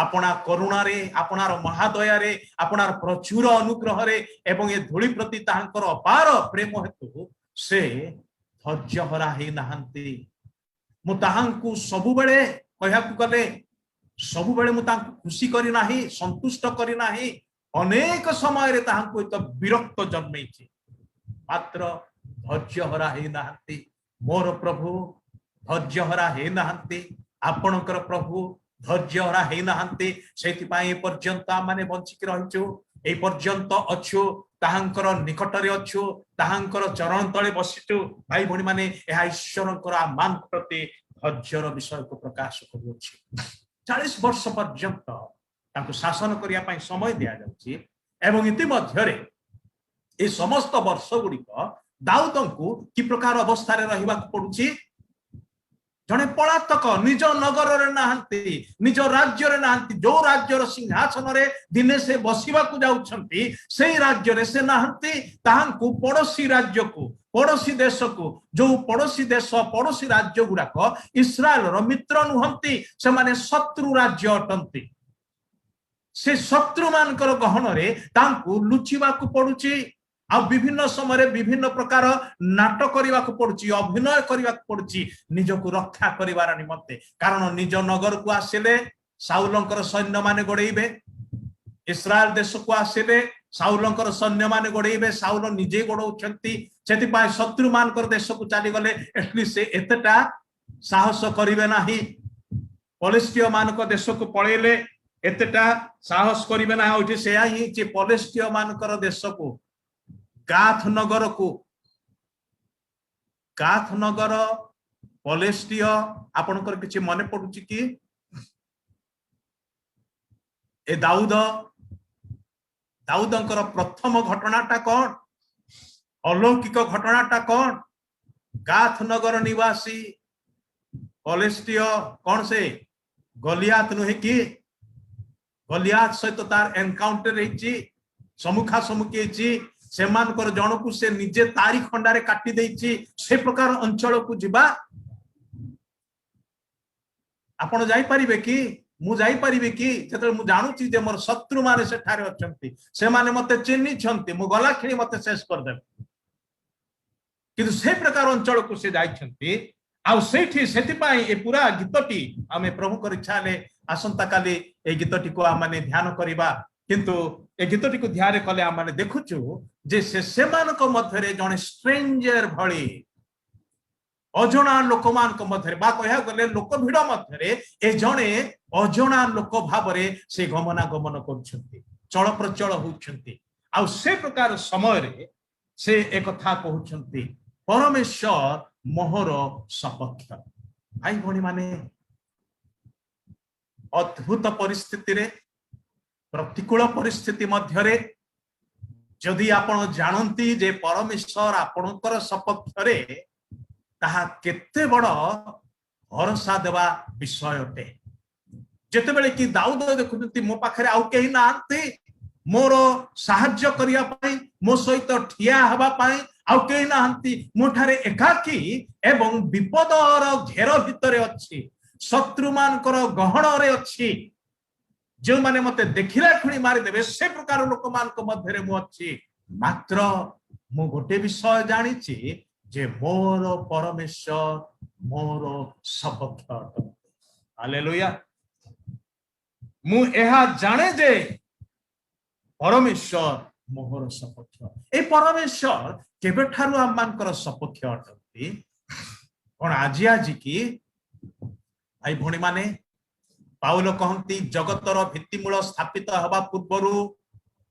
अपना करुणा रे अपनार महादया रे अपनार प्रचुर अनुग्रह रे एवं ए धूली प्रति तांकर अपार प्रेम हेतु से धैर्य हरा हे नाहंती मु ताहांकु सबु बेले कहयाकु गले सबु बेले मु तांकु खुशी करी नाही संतुष्ट करी नाही अनेक समय रे ताहांकु एक विरक्त जन्मेछि मात्र धैर्य हरा हे नाहंती मोर प्रभु धैर्य हरा हे नाहंती आपणकर प्रभु धैर्य हरा हे नाहंती सेति पाई ए पर्यंत माने बंचिक रहिछु ए पर्यंत अछु ताहांकर निकट रे अछु ताहांकर चरण तळे बसिछु भाई भणी माने एहा ईश्वरंकर आमान प्रति धैर्यर विषय को प्रकाश करूछि 40 वर्ष पर्यंत तांको शासन करिया पाई समय दिया जाउछि एवं इति मध्य रे ए समस्त वर्ष गुडी दाऊदंकु कि प्रकार अवस्था रे रहिबा पडुछि जने पलातक निज नगर रे नाहंती निज राज्य रे नाहंती जो राज्य रो सिंहासन रे दिने से बसिबा को जाउछंती सेही राज्य रे से नाहंती ताहांकु पड़ोसी राज्य को पड़ोसी देश को जो पड़ोसी देश पड़ोसी राज्य गुडाक इस्राएल रो मित्र नुहंती से माने शत्रु राज्य अटंती से शत्रु मानकर गहन रे तांकु लुचिबा को पडुची आ विभिन्न समय विभिन्न प्रकार नाटक करने को पड़ुची अभिनय करने को पड़ुची निज को रक्षा करिवार निमंते कारण निज नगर को आसिले साउलंकर सैन्य माने गोड़ेइबे इस्राएल देश को आसिले साउलंकर सैन्य माने गोड़ेइबे साउल निजे गोड़ौछंती सेति पाए शत्रु मानकर देश को चली गले एटलिस्ट से एतटा साहस करिवे नाही पलिस्टिय मानक देश को पळेले एतटा साहस करिवे ना होठी सेया ही जे पलिस्टिय मानकर देश को गाथ नगर पलेस्टिय आपनकर किछि मने पडुछि कि ए दाऊदंकर प्रथम घटनाटा कौन अलौकिक घटनाटा कौन गाथ नगर निवासी पलेस्टिय कौन से गलियात नुहे कि गलियात सहित तार एनकाउंटर हेछि समुखा समुखी हेछि सेमानकर जनकु से निजे तारी खंडारे काटी देइछि से प्रकार अंचल को जिबा आपण जाई परिबे कि मु जाई परिबे कि जते मु जानुछि जे मोर शत्रु माने सेठारे अछंती से माने मते चिन्हि छंती मु गला खिणी मते शेष कर दे किंतु से प्रकार अंचल को से जाई छंती आ सेठी सेति पई ए पूरा गीतटी आमे प्रभु कर इच्छा ले आसंता काली ए गीतटी को आमाने ध्यान करिबा किंतु ए गीतटी को ध्यान कले आमाने देखुछु जे से मानक मध्यरे जने स्ट्रेंजर भଳି अजणा लोक मान मध्य बा कह गले लोक भिड़ मध्य ए जड़े अजणा लोक भाव से गमनागमन कर चल प्रचल होती आ से प्रकार समय से एक कथा कहते परमेश्वर मोहर सपक्ष भाई भणी माने अद्भुत परिस्थिति रे प्रतिकूल परिस्थिति मध्य जदि आपण जानती जे परमेश्वर आपणकर सपक्ष रे ताहा केते बड़ भरोसा देवा विषय अटे जेतेबेले कि दाऊद देखुंती मो पाखरे आउ केही नांती मोर साहाय्य करिया पई मो सहित ठिया हबा पई आउ केही नांती मोठारे एकाकी एवं विपदर घेर भितरे अछि शत्रु मानकर गहण रे अछि जो माने मते देखिला खुणी मारि देबे से प्रकार लोक मानक मध्यरे मु अछि मात्र मु गोटे विषय जानिछि जे मोर परमेश्वर मोर सपक्ष हालेलुया मु एहा जाने जे परमेश्वर मोहर सपक्ष ए परमेश्वर केबे ठारु आम मानकर सपक्ष अटंती कोन आजी की भाई भणी माने पाउल कहंती जगतर भित्तिमूल स्थापित हवा पूर्वरु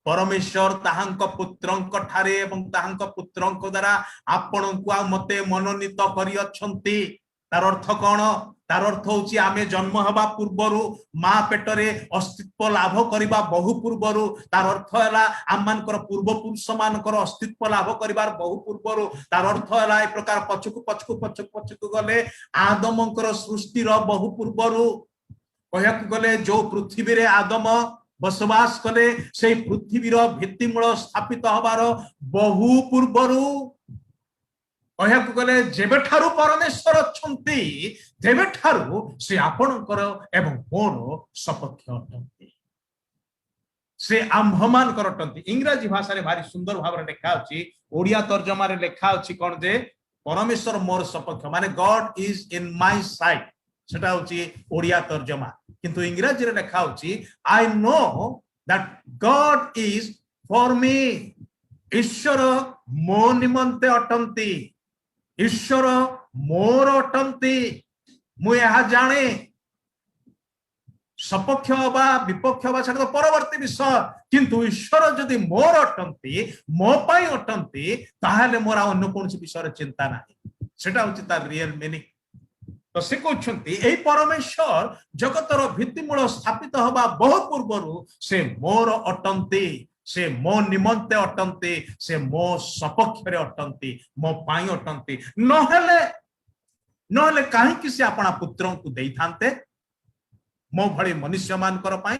परमेश्वर ताहांक पुत्रंक ठारे एवं ताहांक पुत्रंक द्वारा आपणंकु आ मते मनोनीत करि अछंती तार अर्थ कोन तार अर्थ होची आमे जन्म हवा पूर्वरु मां पेटरे अस्तित्व लाभ करिबा बहु पूर्वरु तार अर्थ हला आमानकर पूर्व पुरुष मानकर अस्तित्व लाभ करिबार बहु पूर्वरु तार अर्थ हला ए प्रकार पछकु गले आदमंकर सृष्टि रो बहु पूर्वरु कहया गले जो पृथ्वी रे आदम बसवास कले से पृथ्वीर भित्तिमूल स्थापित हबार बहु पूर्वरु कहया गले जेबे ठारु परमेश्वर अछंती जेबे ठारु से आपणकर एवं मोर सपक्ष अटंती से आम्भमान करटंती इंग्रजी भाषा रे भारी सुंदर भाव रे लिखा अछि ओडिया तर्जमा रे लिखा अछि कोन जे परमेश्वर मोर सपक्ष माने God is in my side सेटा होची ओडिया तर्जमा किंतु इंग्रजी रे लिखा होची I know that God is for me ईश्वर मो निमंते अटंती ईश्वर मोर अटंती मु यहा जाने सपक्ष बा विपक्ष बा सेटा परवर्ती विषय किंतु ईश्वर जदि मोर अटंती मो पई अटंती ताहाले मोर अन्य कोनसी विषय रे चिंता नाही सेटा होची तार रियल मीनिंग तो से कहते यही परमेश्वर जगतर भित्तिमूल स्थापित हवा बहु पूर्वरु से मोर अटंती से मो निमंते अटंती से मो सपक्ष रे अटंती मो पाई अटंती नहले काहे कि से अपना पुत्रन को देई थांते मो भली मनुष्य मानकर पाई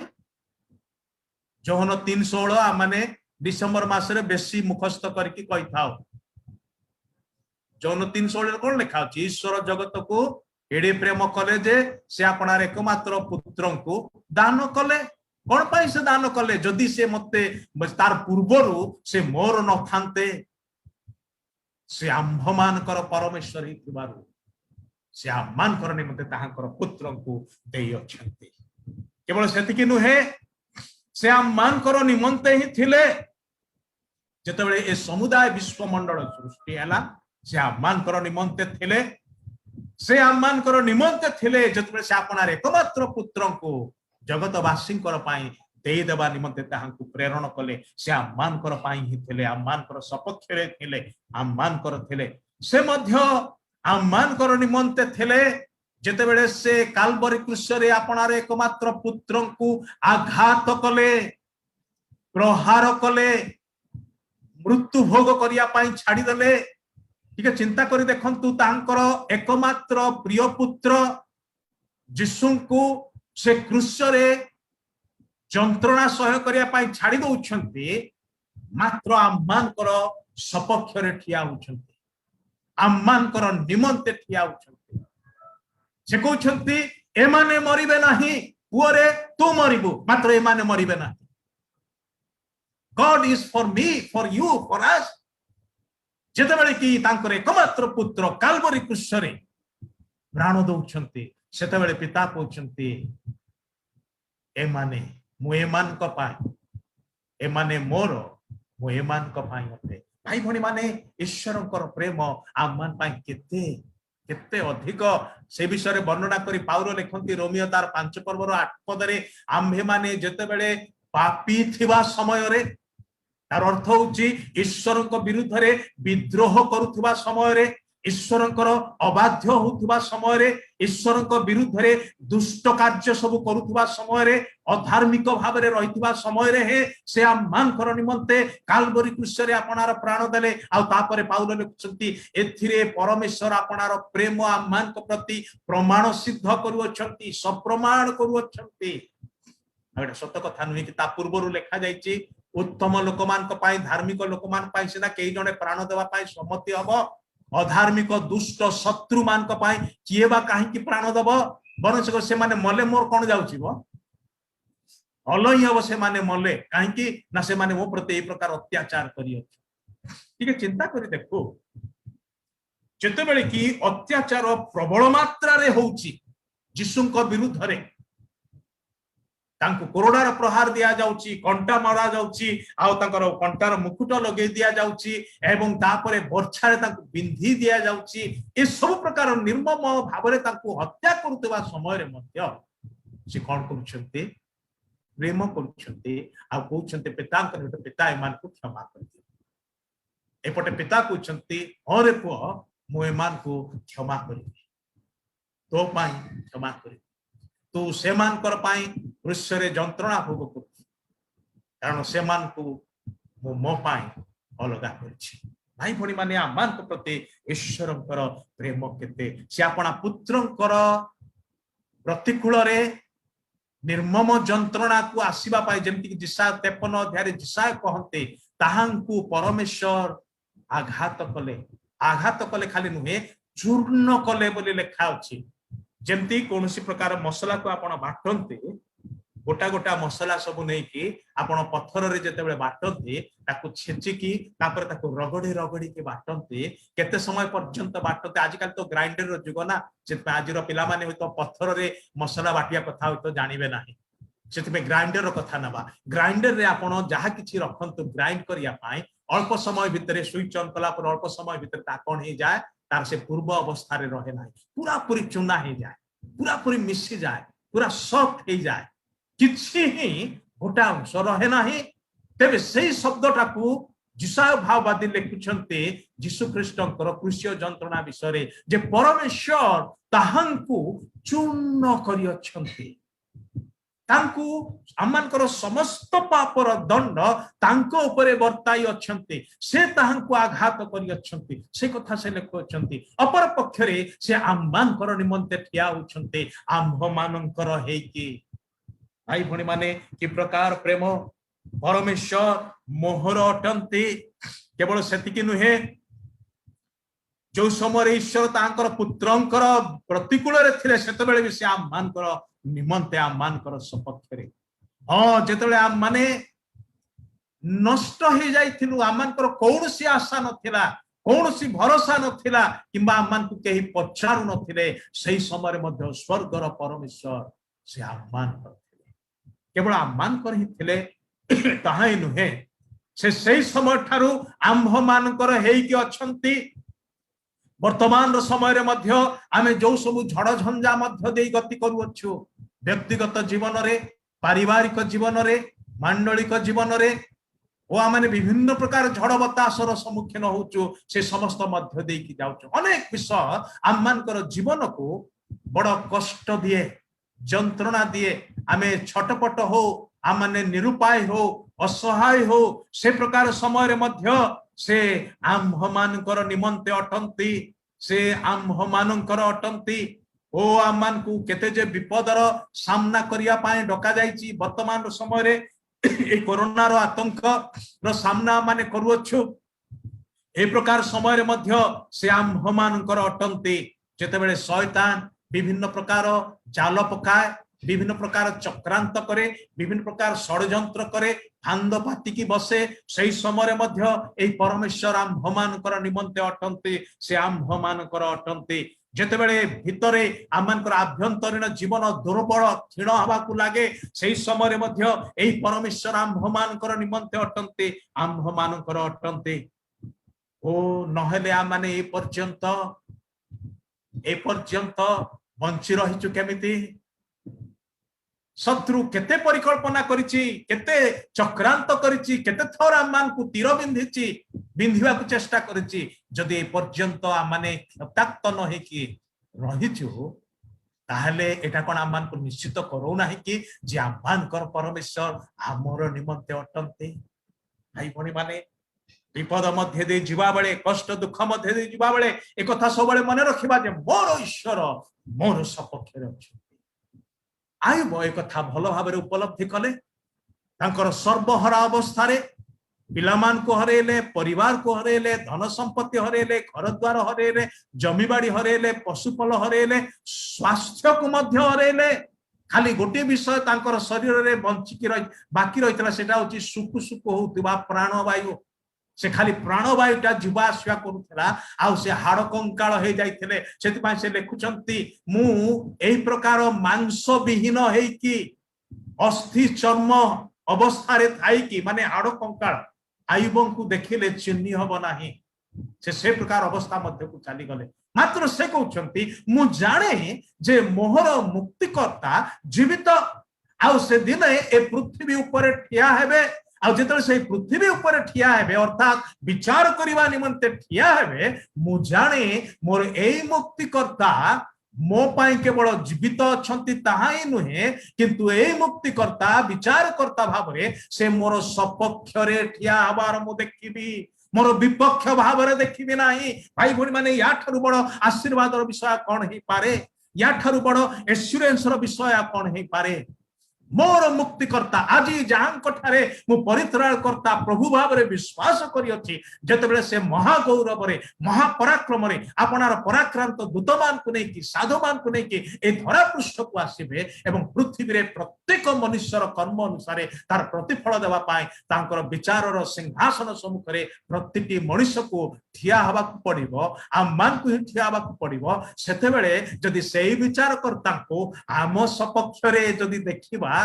जोहन 3:16 माने डिसेंबर मास रे बेसी मुखस्त करके कहि थाओ जोहन 3:16 कोन लिखा अछि ईश्वर जगत को एडे प्रेम कले जे से आपनार एकमात्र पुत्रन को दान कले कोन पाई से दान कले जदि से मते तार पूर्वरु से मोर न थांते से आम्भमान कर परमेश्वर ही थिबारु से आम्मान कर निमते ताहांकर पुत्रन को देई अछंती केवल सेति कि नुहे से आम्मान कर निमंते ही थिले जेतेबेले ए समुदाय विश्वमंडल सृष्टि हला से आम्मान कर निमंते थिले से आम्मान कर निमंते थिले जेतेबेले से आपनार एकमात्र पुत्रन को जगतवासी देई देबा निमंते ताहांकु प्रेरण कले से आम्मान कर पाई ही थिले आम्मान कर सपक्ष रे थिले आम्मान कर थिले से मध्य आम्मान कर निमंते थिले जेतेबेले से कालवरी क्रूस रे आपनार एकमात्र पुत्रन को आघात कले प्रहार कले मृत्यु भोग करिया पाई छाड़ी देले ठीक है चिंता करी देखंतु तांकर एकमात्र प्रिय पुत्र यीशु को से क्रूस रे जंत्रणा सह करिया पाई छाड़ी दउछंती मात्र आम्मानकर सपक्षरे ठिया होछंती आम्मानकर निमंते ठिया होछंती से कहउछंती एमाने मरिबे नाही पुअरे तू मरिबु मात्र एमाने मरिबे नाही God is for me for you for us जेतेबेले कि तांकर एकमात्र पुत्र काल्वरी क्रूसरे प्राण दउछंती सेतेबेले पिता कहउछंती एमाने मु एमान को पाई एमाने मोर मु एमान को पाई अटे भाई भणी माने ईश्वरंकर प्रेम आमान पाई केते केते अधिक से विषय वर्णना करी पाउल लिखंती रोमियो तार 5 पर्वर 8 पदरे आम्भे माने जेतेबेले पापी थिबा समय रे तार अर्थ होची ईश्वरंक विरुद्ध रे विद्रोह करुथबा समय रे ईश्वरंकर अबाध्य होथबा समय रे ईश्वरंक विरुद्ध रे दुष्ट कार्य सब करुथबा समय रे अधार्मिक भाव रे रहितबा समय रे हे से आमानकर निमंते काल्वरी क्रूसरे आपनार प्राण देले आ तापरे पाउल लिखुछंती एथिरे परमेश्वर आपनार प्रेम आमानक प्रति प्रमाण सिद्ध करूछंती सप्रमाण करूछंती एटा सत्य कथा नुहे कि ता पूर्वरु लेखा जायछि उत्तम लोकमान को पाई धार्मिक लोकमान पाई सेना केई जणे प्राण देवा पाई सम्मति हबो अधार्मिक दुष्ट शत्रु मान को पाई किए बा काहे कि प्राण दबो बनसक से माने मले मोर कोन जाउछि बो अलई हबो से माने मले काहे कि ना से माने मो प्रति ए प्रकार अत्याचार करियो ठीक है चिंता करी देखो जेते बेले कि अत्याचार प्रबल मात्रा रे होउछि यीशुଙ୍କ विरुद्ध रे तांको कोरोनार प्रहार दिया जाउची कंटा मारा जाउची आउ तांकर कंटार मुकुट लगे दिया जाउची एवं तापरे वर्षारे तांको बिंधी दिया जाउची ए सब प्रकार निर्मम भावरे तांको हत्या करतबा समय रे मध्य से कोन करूछंती प्रेम करूछंती आ कहउछंती पितांकर पिता एमान को क्षमा कर दियो एपटे पिता कहउछंती अरे पुओ मु एमान को क्षमा करिबी तो पाई क्षमा करिबी तू सेमान कर पाई क्रूसरे जंत्रणा भोग कर कारण सेमान को मो मो पाई अलगा करछि भाई भणी माने आमान को प्रति ईश्वरंकर प्रेम केते से आपना पुत्रंकर प्रतिकूल रे निर्मम जंत्रणा को आसीबा पाई जेमति कि जिसा 53 अध्याय रे जिसा कहंते ताहांकु परमेश्वर आघात कले खाली नुहे चूर्ण कले बोली लेखा अछि जेमती कोनोसी प्रकार मसला को आपण बाटंते गोटा गोटा मसला सब नै कि आपण पत्थर रे जते बेले बाटंते ताको छेची कि तापर ताको रगड़ी के बाटंते केते समय पर्यंत बाटंते आज काल तो ग्राइंडर रो जुग ना सेत आजिर पिला माने होय तो पत्थर रे मसला बाटिया कथा होय तो जानिबे नाही सेत में ग्राइंडर रो कथा नबा ग्राइंडर रे आपण जहा किछि रखंतु ग्राइंड करिया पाई अल्प समय भितरे स्विच ऑन कला पर अल्प समय भितर ता कोन हे जाय तार से पूर्व अवस्था रे रहे नाही पूरा पूरी चुना हे जाय पूरा पूरी मिसी जाए पूरा सॉफ्ट हे जाए किछि ही गोटा अंश रहे नाही तेबे सेही शब्दटा को जिसाय भाववादी लिखुछन्ते यीशु ख्रीष्टंकर क्रूसीय जंत्रणा विषय जे परमेश्वर ताहांकु चूर्ण करियछन्ते तांकु आमानकर समस्त पापर दंड तांको उपरे वर्ताई अछन्ते से ताहांकु आघात करियछन्ते से कथा से लिखुछन्ते अपर पक्षरे से आमानकर निमंते ठिया होछन्ते आम्भ मानकर हेकी भाई भणी माने कि प्रकार प्रेम परमेश्वर मोहर अटन्ते केवल सेतिकी नुहे जो समय ईश्वर तांकर पुत्रंकर प्रतिकूल रे थिले सेते बेले भी से आमानकर निमंते आमानकर सपक्षरे हां जेतेबेले आम माने नष्ट हे जाइथिलु आमानकर कोनोसी आशा नथिला कोनोसी भरोसा नथिला किबा आमान को केही पछारु नथिले सही समय मध्ये स्वर्गर परमेश्वर से आमान करथिले केवल आमान कर ही थिले ताहाई नुहे से सही समय ठारू आम्भ मानकर हेइकी अछंती वर्तमान समय रे मध्य आमे जो सब झड़ झंझा मध्य देई गति करूछु व्यक्तिगत जीवन रे पारिवारिक जीवन रे मांडलिक जीवन रे ओ आमे विभिन्न प्रकार झड़ बतासर सम्मुखीन होछु से समस्त मध्य देई की जाउछु अनेक विषय आममानकर जीवन को बड़ कष्ट दिए जंत्रणा दिए आमे छटपट हो आमने निरुपाय हो असहाय हो से प्रकार समय रे मध्य से आम्भ मानकर निमंते अटंती से आम्भ मानकर अटंती ओ आमान को केते जे विपदर सामना करिया पाए डका जाईची वर्तमान समय रे ए कोरोना रो आतंक रो सामना माने करूअछु ए प्रकार समय मध्य से आम्भ मानकर अटंती जेतेबेले शैतान विभिन्न प्रकार जाल पकाए विभिन्न प्रकार चक्रांत करे विभिन्न प्रकार षड्यंत्र करे फांद पातिकी बसे सही समय मध्य ए परमेश्वर आम्भ मानकर निमंते अटंती से आम्भ मानकर अटंती जेतेबेले भितरे आमनकर आभ्यंतरीण जीवन दुर्बल क्षीण हवाकू लागे सही समय मध्य ए परमेश्वर आम्भ मानकर निमंते अटंती आम्भ मानकर अटंती ओ नहेले आ माने ए पर्यंत बंची रहिचु केमिति शत्रु केते परिकल्पना करिछि केते चक्रांत करिछि केते थर आमान को तीर बिंधिछि बिंधिवा को चेष्टा करिछि जदि ए पर्यंत आ माने तक्त न हे कि रहिछु ताहले एटा कोन आमान को निश्चित करो नाही कि जे आमान कर परमेश्वर हमर निमंते अटंते भाई भणी माने विपद मध्य दे जीवा बेले कष्ट दुख मध्य दे जीवा बेले एक कथा सब बेले मन रखिबा जे मोर ईश्वर मोर सपक्ष रे अछि आयुब एक कथा भल भाव उपलब्धि कले तांकर सर्वहरा अवस्था रे पिलामान को हरेले परिवार को हरेले धन संपत्ति हरेले घर द्वार हरेले जमीबाड़ी हरेले पशुपल हरेले स्वास्थ्य को मध्य हरेले खाली गोटे विषय तांकर शरीर रे बंचिकी रही बाकी रहितला सेटा होची सुकु सुकु होउतिबा प्राणवायु से खाली प्राणवायुटा जीवा आसिया करूला आउ से हाड़ कंकाल हो जाइथिले सेति से लिखुचंती मु एही प्रकार मांस विहीन हेई कि अस्थि चर्म अवस्था रे थाई कि माने हाड़ कंकाल आयुबन को देखिले चिन्नी हबो नाही से प्रकार अवस्था मध्य को चली गले मात्र से कहउचंती मु जाने जे मोहर मुक्तिकर्ता जीवित आउ से दिन ए पृथ्वी ऊपर ठिया हेबे आउ जेतले से पृथ्वी ऊपर ठिया हेबे अर्थात विचार करिवा निमंते ठिया हेबे मु जाने मोर एई मुक्तिकर्ता मो पाई केवल जीवित अछंती ताहा ही नुहे किंतु एई मुक्तिकर्ता विचारकर्ता भाबरे से मोर सपक्ष रे ठिया हबार मु देखिबी मोर विपक्ष भाव रे देखिबी नाही भाई भणी माने या ठारु बड़ आशीर्वाद रो विषय कोन हे पारे या ठारु बड़ एश्योरेंस रो विषय कोन हे पारे मोर मुक्तिकर्ता आज जहां ठारे मु परित्राण करता प्रभु भाव रे विश्वास करी अछि जेतेबेले से महागौरव रे महापराक्रम रे आपनार पराक्रांत दूतमान को नै कि साधुमान को नै कि ए धरा पृष्ठ को आसीबे एवं पृथ्वी रे प्रत्येक मनुष्यर कर्म अनुसार तार प्रतिफल देवा पाए तांकर विचार रो सिंहासन सम्मुख रे प्रतिटी मनुष्य को ठिया हवा को पड़िबो आ मान को ठिया हवा को पड़िबो सेतेबेले जदि सेही विचार करता को आम सपक्ष रे जदि देखिबा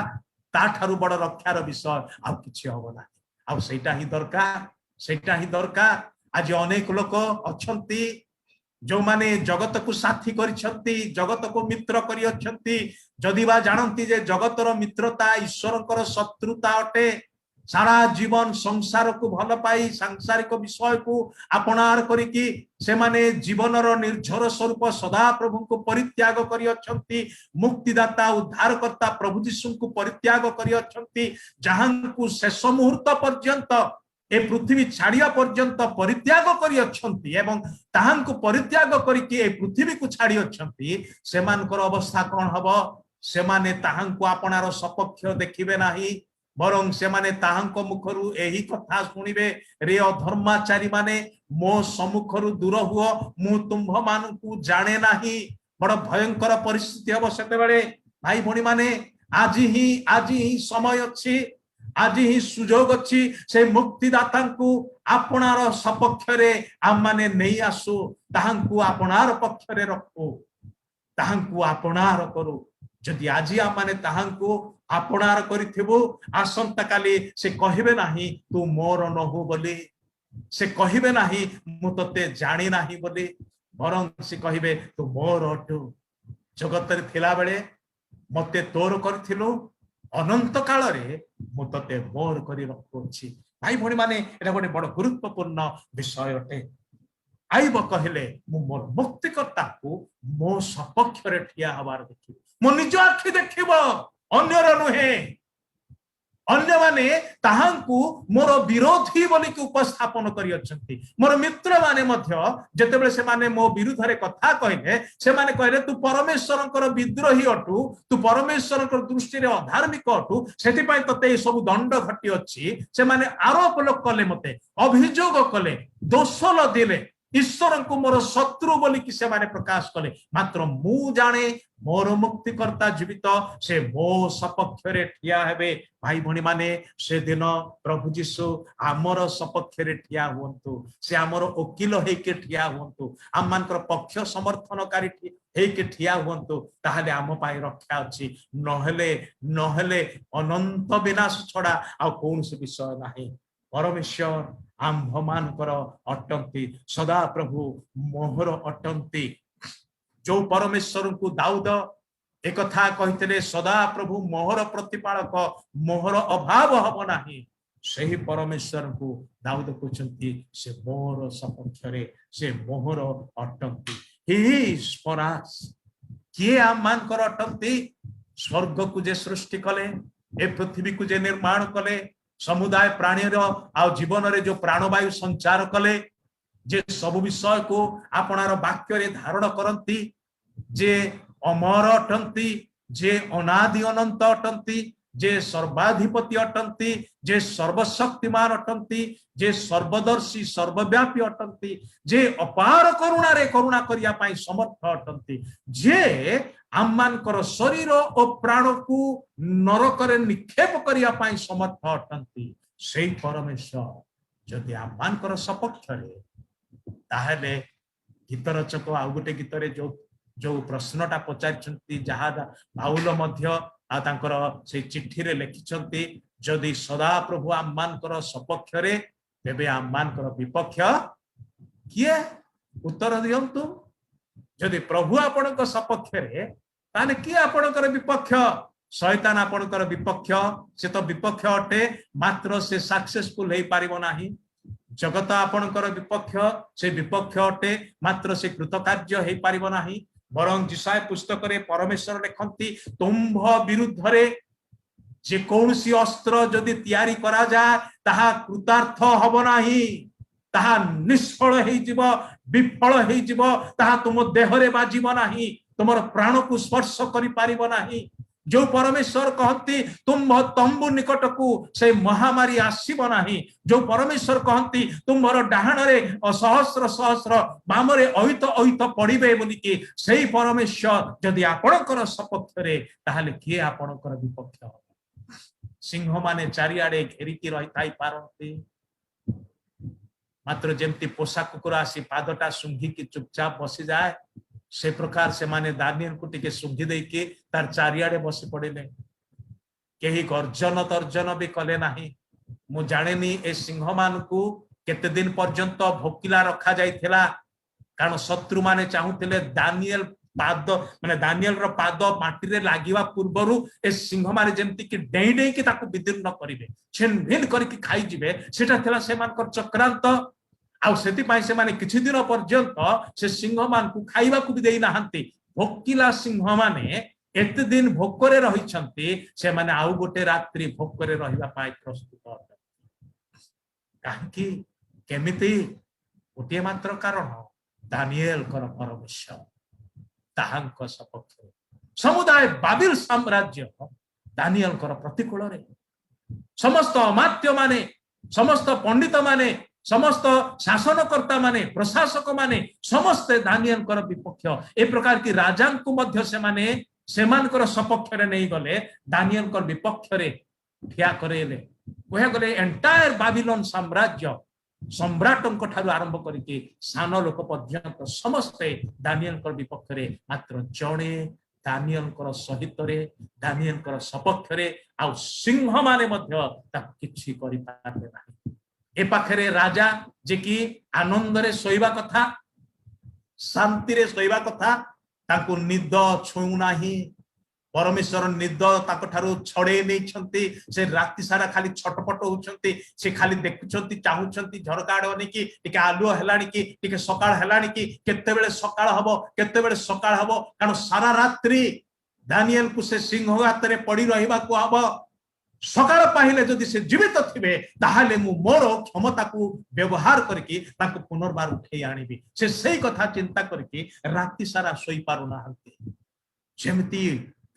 ता ठारु बड़ रक्षार विषय आ किछि होबो ना आ सेटा ही दरकार आज अनेक लोक अछंती जो माने जगत को साथी करिसंती जगत को मित्र करि अछंती जदि बा जानंती जे जगतर मित्रता ईश्वरकर शत्रुता अटे सारा जीवन संसार को भल पाई सांसारिक विषय को अपनार करिकी से माने जीवनर निर्झर स्वरूप सदा प्रभु को परित्याग करि अछंती मुक्तिदाता उद्धारकर्ता प्रभु यीशु को परित्याग करि अछंती जहां को शेष मुहूर्त पर्यंत ए पृथ्वी छाड़िया पर्यंत परित्याग करि अछंती एवं ताहां को परित्याग करिकी ए पृथ्वी को छाड़ी अछंती सेमानकर अवस्था कोन हबो सेमाने ताहां को अपनार सपक्ष देखिबे नाही बरं से माने ताहांको मुखरु एही कथा सुनिबे रे अधर्माचारी माने मो सम्मुखरु दूर हुओ मु तुम्भ मानकु जाने नाही बड़ भयंकर परिस्थिति हबो सेतेबेले भाई भणी माने आज ही समय अछि आज ही सुजोग अछि से मुक्तिदाता को आपनार सपक्ष रे आम माने नहीं आसु ताहांकु आपनार पक्ष रे रखो ताहांकु आपनार करू जदि आज आम माने ताहांकु आपनार करिथिबो आसंता काली से कहिबे नाही तू मोर नहु बोली से कहिबे नाही मु तते जानि नाही बोली बरं से कहिबे तू मोर अटु जगत रे थिला बेले मते तोर करथिलो अनंत काल रे मु तते मोर करि रखुछि भाई भणी माने एटा गोटे बड़ गुरुत्वपूर्ण विषय अटे आइब कहले मु मोर मुक्तिकर्ता को मो सपक्ष रे ठिया हबार देखि मो निज आखि देखिबो अन्यर नुहे अन्य माने ताहांकु मोर विरोधी बोली कि उपस्थापन करी अछंती मोर मित्र माने मध्य जेतेबेले से माने मो विरुद्ध रे कथा कहले से माने कहले तू परमेश्वरकर विद्रोही अटू तू परमेश्वरकर दृष्टि रे अधार्मिक अटू सेति पय तते सब दंड घटी अछि से माने आरोप लोक कले मते अभियोग कले दोष लदिले ईश्वर को मोर शत्रु बोली कि से माने प्रकाश कले मात्र मु जाने मोर मुक्तिकर्ता जीवित से मो सपक्ष रे ठिया हेबे भाई भणी माने से दिन प्रभु जीशु आमर सपक्ष रे ठिया हुंतु से आमर वकील हेके ठिया हुंतु आम मानकर पक्ष समर्थनकारी हेके ठिया हुंतु ताहाले आम पाई रक्षा अछि नहले नहले अनंत विनाश छडा आ कोनसे विषय नाही परमेश्वर आम्भ मानकर अटंती सदा प्रभु मोहर अटंती जो परमेश्वर को दाऊद एक कथा कहते सदा प्रभु मोहर प्रतिपालक मोहर अभाव हब नाही सही परमेश्वर को दाऊद कहते से मोहर सपक्ष से मोहर अटंती ही इज फॉर अस किए आम मानकर अटंती स्वर्ग को जे सृष्टि कले ए पृथ्वी को जे निर्माण कले समुदाय प्राणी आ जीवन रे जो प्राणवायु संचार कले जे सब विषय को आपणार वाक्य रे धारण करती जे अमर अटंती जे अनादि अनंत अटंती जे सर्वाधिपति अटंती जे सर्वशक्तिमान अटंती जे सर्वदर्शी सर्वव्यापी अटंती जे अपार करुणा रे करुणा करिया पाई समर्थ अटंती जे आममानकर शरीर और प्राण को नरक रे निक्षेप करिया पाई समर्थ अटंती सेई परमेश्वर जदि आममानकर सपक्ष रे ताहेले गीत रचक आ गोटे गीत रे जो प्रश्नटा पचारिछंती जहा बाउल मध्य आ तांकर से चिट्ठी रे लिखिछंती जदि सदा प्रभु आममानकर सपक्ष रे तेबे आममानकर विपक्ष किए उत्तर दियंतु जदि प्रभु आपणक सपक्ष रे ताने किए आपणकर विपक्ष शैतान आपणकर विपक्ष से तो विपक्ष अटे मात्र से सक्सेसफुल हेई पारिबो नाही जगत आपणकर विपक्ष से विपक्ष अटे मात्र से कृतकार्य हेई पारिबो नाही बरं जिसाय पुस्तक रे परमेश्वर लिखंती तुम्भ विरुद्ध रे जे कौनसी अस्त्र जदि तैयारी करा जाए ताहा कृतार्थ हब नाही ताहा निष्फल हेई जीव विफल हेई जीव ताहा तुम देह रे बाजिब नाही तुमर प्राण को स्पर्श करि पारिबो नाही जो परमेश्वर कहती तुम तंबू निकट को से महामारी आसीब नाही जो परमेश्वर कहती तुमर डाहाण रे सहस्र सहस्र बाम रे अहित अहित पड़िबे बोली कि सेही परमेश्वर जदि आपणकर सपक्ष रे ताहाले किए आपणकर विपक्ष सिंह माने चारिआडे घेरिकी रही थाई पारंती मात्र जेमती पोषा कुकुर आसी पादटा सुंघी की चुपचाप बसी जाए से प्रकार से माने दानियल को टिके सुंघी दे के तार चारिआडे बसी पड़िले केही गर्जन तर्जन भी कले नाही मु जानेनी ए सिंह मान को केते दिन पर्यंत भोकिला रखा जाइथिला कारण शत्रु माने चाहुथिले दानियल पाद माने दानियल रो पाद माटी रे लागिवा पूर्वरु ए सिंह माने जेमति कि डेई डेई कि ताको विदीर्ण करिवे छेन भिन करके खाई जिवे सेटा थिला से मानकर चक्रांत आउ सेति पाई से माने किछि दिन पर्यंत से सिंह मान को खाइबा को भी देई नाहंती भोकिला सिंह माने एते दिन भोकरे रही छंती से माने आउ गोटे रात्रि भोकरे रहिबा पाई प्रस्तुत काहे केमिति गोटे मात्र कारण दानियल कर परमेश्वर ताहांक सपक्ष समुदाय बाबिल साम्राज्य दानियल कर प्रतिकूल रे समस्त अमात्य माने समस्त पंडित माने समस्त शासनकर्ता माने प्रशासक माने समस्त दानियल कर विपक्ष ए प्रकार की राजा को मध्य से माने सेमानकर सपक्ष रे नहीं गले दानियल कर विपक्ष रे ठिया करेले कहे गले एंटायर बाबिलोन साम्राज्य सम्राटों ठारू आरंभ करके सान लोक पर्यंत समस्ते दानियल कर विपक्ष रे मात्र जणे दानियल कर सहित रे दानियल कर सपक्ष रे आ सिंह माने मध्य ता किछि करि पारले नाही ए पाखरे राजा जे कि आनंद रे सोइबा कथा शांति रे सोइबा कथा ताको निद छुऊ नाही परमेश्वर निद ताको ठारू छड़े नै छंती से राति सारा खाली छटपट होउछंती से खाली देखुछंती चाहुछंती झरका आडोनी कि टिके आलुओ हेलानी कि टिके सकाळ हेलानी कि केते बेले सकाळ हबो केते बेले सकाळ हबो कारण सारा रात्रि दानियल को से सिंह हाथ रे पड़ी रहिबा को हबो सकाळ पाहिले जदि से जीवित थिबे ताहाले मु मोर क्षमता को व्यवहार करके ताको पुनर्बार उठे आनिबी से सही कथा चिंता करके राति सारा सोई पारु नाहंती जेमती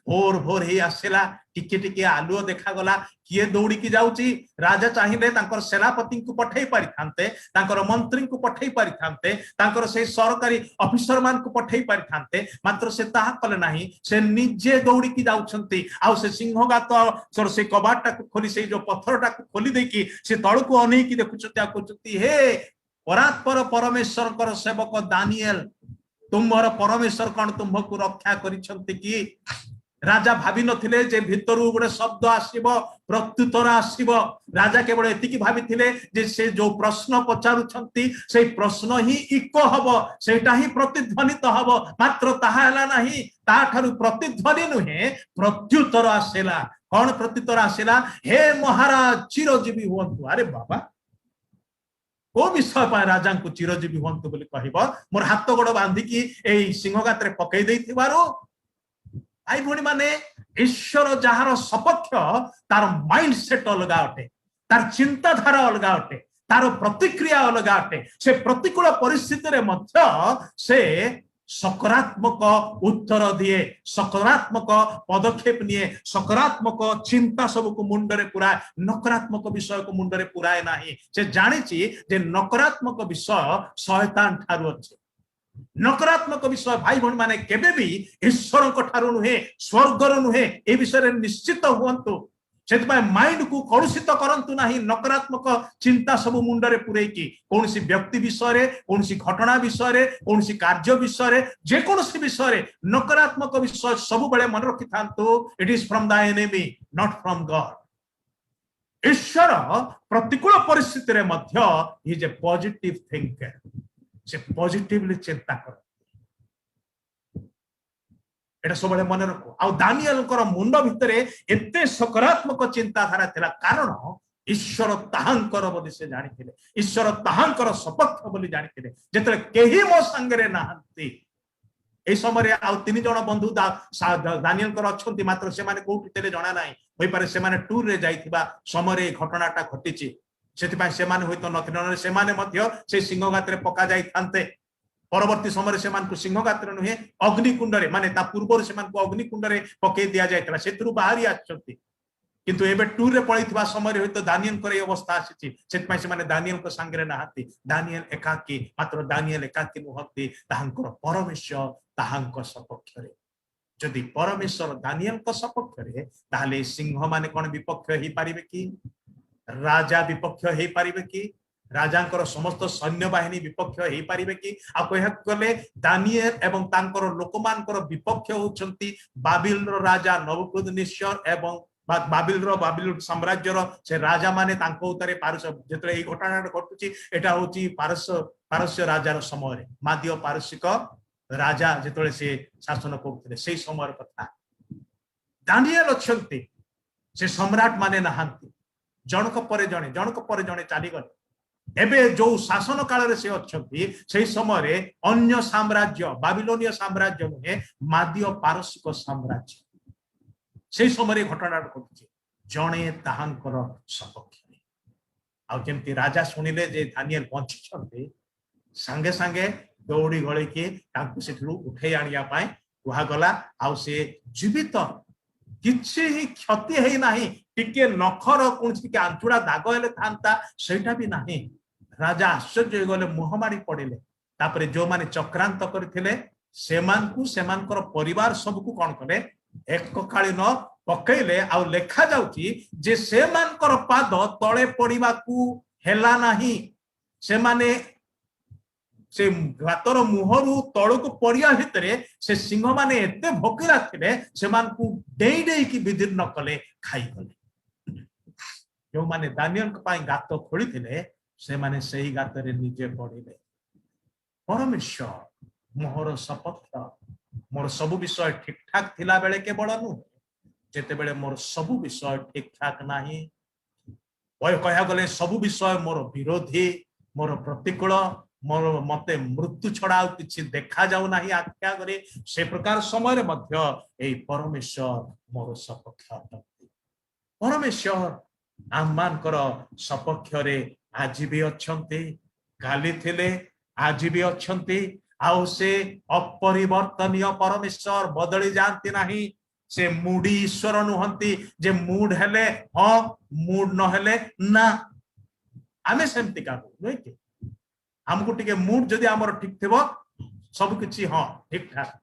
भोर भोर ही आसेला टिके टिके आलुओ देखा गला किए दौड़ी की जाउची राजा चाहिए तांकर सेनापति को पठेई पारि थांते तांकर मंत्री को पठेई पारि थांते तांकर से सरकारी ऑफिसर मान को पठेई पारि थांते मात्र से ताहा कले नाही से निजे दौड़ी की जाउछंती आ से सिंहगात सर से कबाटा को खोली से जो पत्थरटा को खोली देकी से तळ को अनै की देखुछती आ कहउछती हे परात्पर परमेश्वर कर सेवक दानिएल तुमर परमेश्वर कौन तुमको रक्षा करिसंती की राजा भाभी नथिले जे भितरु गोटे शब्द आसीबो प्रत्युत्तर आसीबो राजा केवल एतिकी भाबिथिले जे से जो प्रश्न पचारुछंती से प्रश्न ही इको हबो सेटा ही प्रतिध्वनित हबो मात्र ताहा हला नाही ता ठारु प्रतिध्वनि नुहे प्रत्युत्तर आसेला कौन प्रत्युत्तर आसेला हे महाराज चिरजीवी हुअन्तु अरे बाबा को विषय पाए राजा को चिरजीवी हुअन्तु बोली कहबो मोर हाथ गोड़ बांधिकी एई सिंहगात रे पकई देथिबारो भाई भणी माने ईश्वर जार सपक्ष तार माइंड सेट अलग अटे तार चिंताधारा अलग अटे तार प्रतिक्रिया अलग अटे से प्रतिकूल परिस्थिति रे मध्य से सकारात्मक उत्तर दिए सकारात्मक पदक्षेप निये सकारात्मक चिंता सब को मुंडरे पुराए नकारात्मक विषय को मुंडरे पुराए नाही से जानिछि जे नकारात्मक विषय शैतान ठारु अछि नकारात्मक विषय भाई भण माने केबे भी ईश्वर को ठारु नुहे स्वर्गर नुहे ए विषय रे निश्चित हुअन्तु सेतपा माइंड को कलुषित करंतु नाही नकारात्मक चिंता सब मुंडरे पुरेकी कोनसी व्यक्ति विषय रे कोनसी घटना विषय रे कोनसी कार्य विषय रे जे कोनसी विषय रे नकारात्मक विषय सब बेले मन रखि थांतु it is from the enemy not from God ईश्वर प्रतिकूल परिस्थिति रे मध्य इज ए पॉजिटिव थिंकर से पॉजिटिवली चिंता कर एटा सब मन रखो आ दानिएल कर मुंड भितरे एते सकारात्मक चिंताधारा थिला कारण ईश्वर ताहांकर बोली से जानिथिले ईश्वर ताहांकर सपक्ष बोली जानिथिले जेतले केही मो संगरे नाहंती ए समय आ तीन जण बंधु दानिएल कर अछंती मात्र से माने कोठी तेले जणा नाही होई पारे से माने टूर रे जाईथिबा समय घटनाटा घटिची सेतिपाई से माने होइतो नथिन से माने मध्य से सिंहगात रे पका जाई थांते परवर्ती समय से मान को सिंहगात रे नुहे अग्निकुंड रे माने ता पूर्व से मान को अग्निकुंड रे पके दिया जायतला सेतरु बाहरी आछंती किंतु एबे टूर रे पळैथिबा समय रे होइतो दानिएल करे अवस्था आसीची सेतिपाई से माने दानिएल को संगरे नाहाती दानिएल एकाकी मात्र दानिएल एकाकी नुहती ताहांकर परमेश्वर ताहांक सपक्ष रे जदि परमेश्वर दानिएल को सपक्ष रे ताले सिंह माने कोन विपक्ष ही पारिबे की राजा विपक्ष हे पारिबे की राजांकर समस्त सैन्य बाहिनी विपक्ष हे पारिबे की आ कह गले दानिएल एवं तांकर लोकमानकर विपक्ष होचंती बाबिल रो राजा नबुकदनेस्सर एवं बाबिल साम्राज्यर से राजा माने तांको उतरे पारस जेतले ए घटना घटुची एटा होची पारस्य राजार समय मादिय पारसिक राजा जेतले से शासन करथले सेही समय कथा दानिएल अछंती से सम्राट माने नहांती जनक पर जणे चली गले एबे जो शासन काल रे से अछंती सेही समय रे अन्य साम्राज्य बाबिलोनिय साम्राज्य नुहे मादिय पारसिक साम्राज्य सेही समय रे घटना घटुची जणे ताहांकर सपक्ष आ जेमती राजा सुनिले जे दानिएल बंची छंती संगे संगे दौड़ी गळे के तांकु सेठलु उठे आनिया पाए कुहा गला आ से जीवित किछि ही क्षति है नाही टिके नखर कोनछि के आंचुडा दाग हेले थांता सेटा भी नाही राजा आश्चर्य गले मुहमारी पड़िले तापरे जो माने चक्रांत करथिले सेमानकु सेमानकर परिवार सबकु कोन करे एक कालीन पकैले आ लेखा जाउची जे सेमानकर पाद तळे पडिबाकू हेला नाही से माने से गातर मुहरु तळकु पड़िया भितरे से सिंह माने एते भोकिला थिले सेमानकु डेई डेई की विदीर्ण कले खाई गले जो माने दानिएल पाई गात खोली थिले से माने सही गात रे निजे पड़िले परमेश्वर मोहर सपक्ष मोर सब विषय ठीक ठाक थिला बेले केवल नु जेते बेले मोर सब विषय ठीक ठाक नाही ओय कहया गले सब विषय मोर विरोधी मोर प्रतिकूल मोर मते मृत्यु छड़ा किछि देखा जाउ नाही आख्या करे से प्रकार समय रे मध्य एई परमेश्वर मोर सपक्ष अटंती परमेश्वर आम मानकर सपक्ष रे आज भी अच्छन्ते काली थिले आज भी अच्छन्ते आउ से अपरिवर्तनीय परमेश्वर बदली जानती नहीं से मूडी ईश्वर नुहंती जे मूड हेले हाँ मूड न हेले ना आमे सेमती का नुहे कि हमको टिके मूड जदि हमर ठीक थिबो सब किछि हाँ ठीक ठाक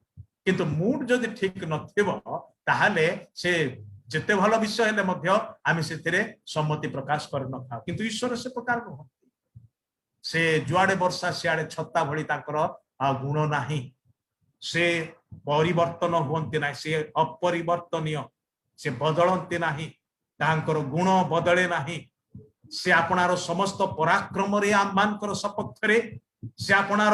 किंतु मूड जदि ठीक नथिबो ताहाले से जेते भलो विषय हेले मध्य आमे सेतिरे सम्मति प्रकाश कर न था किंतु ईश्वर से प्रकार न से जुआडे वर्षा सियाडे छत्ता भली ताकर गुण नाही से परिवर्तन हुंती नाही से अपरिवर्तनीय से बदलंती नाही तांकर गुण बदले नाही से आपणार समस्त पराक्रम रे आम मानकर सपक्ष रे से आपणार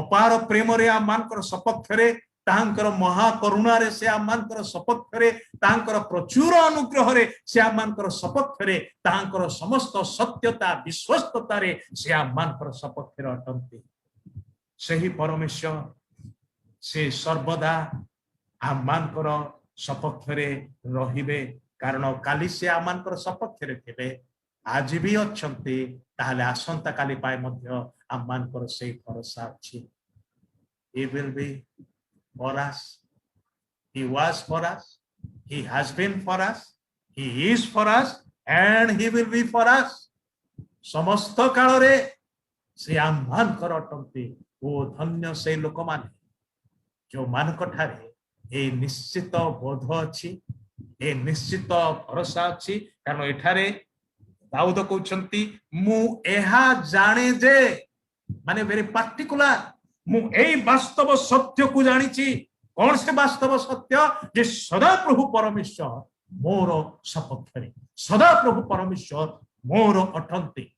अपार प्रेम रे आम मानकर सपक्ष रे तांकर महाकरुणा रे से आम मानकर सपक्ष रे तांकर प्रचुर अनुग्रह रे से आम मानकर सपक्ष रे तांकर समस्त सत्यता विश्वस्तता रे से आम मानकर सपक्ष रे अटंती सही परमेश्वर से सर्वदा आम मानकर सपक्ष रे रहिबे कारण काली से आम मानकर सपक्ष रे थिबे आज भी अच्छन्ते ताहले आसंता काली पाए मध्य आम मानकर से भरोसा अछि he will be for us he was for us he has been for us he is for us and he will be for us समस्त काल रे से आम मानकर अटन्ते ओ धन्य से लोक माने जो मानक ठारे ए निश्चित बोध अछि ए निश्चित भरोसा अछि कारण एठारे दाऊद कहउछंती मु एहा जाने जे माने वेरी पार्टिकुलर मु एई वास्तव सत्य को जानिछि कौन से वास्तव सत्य जे सदा प्रभु परमेश्वर मोर सपक्ष रे सदा प्रभु परमेश्वर मोर अटंती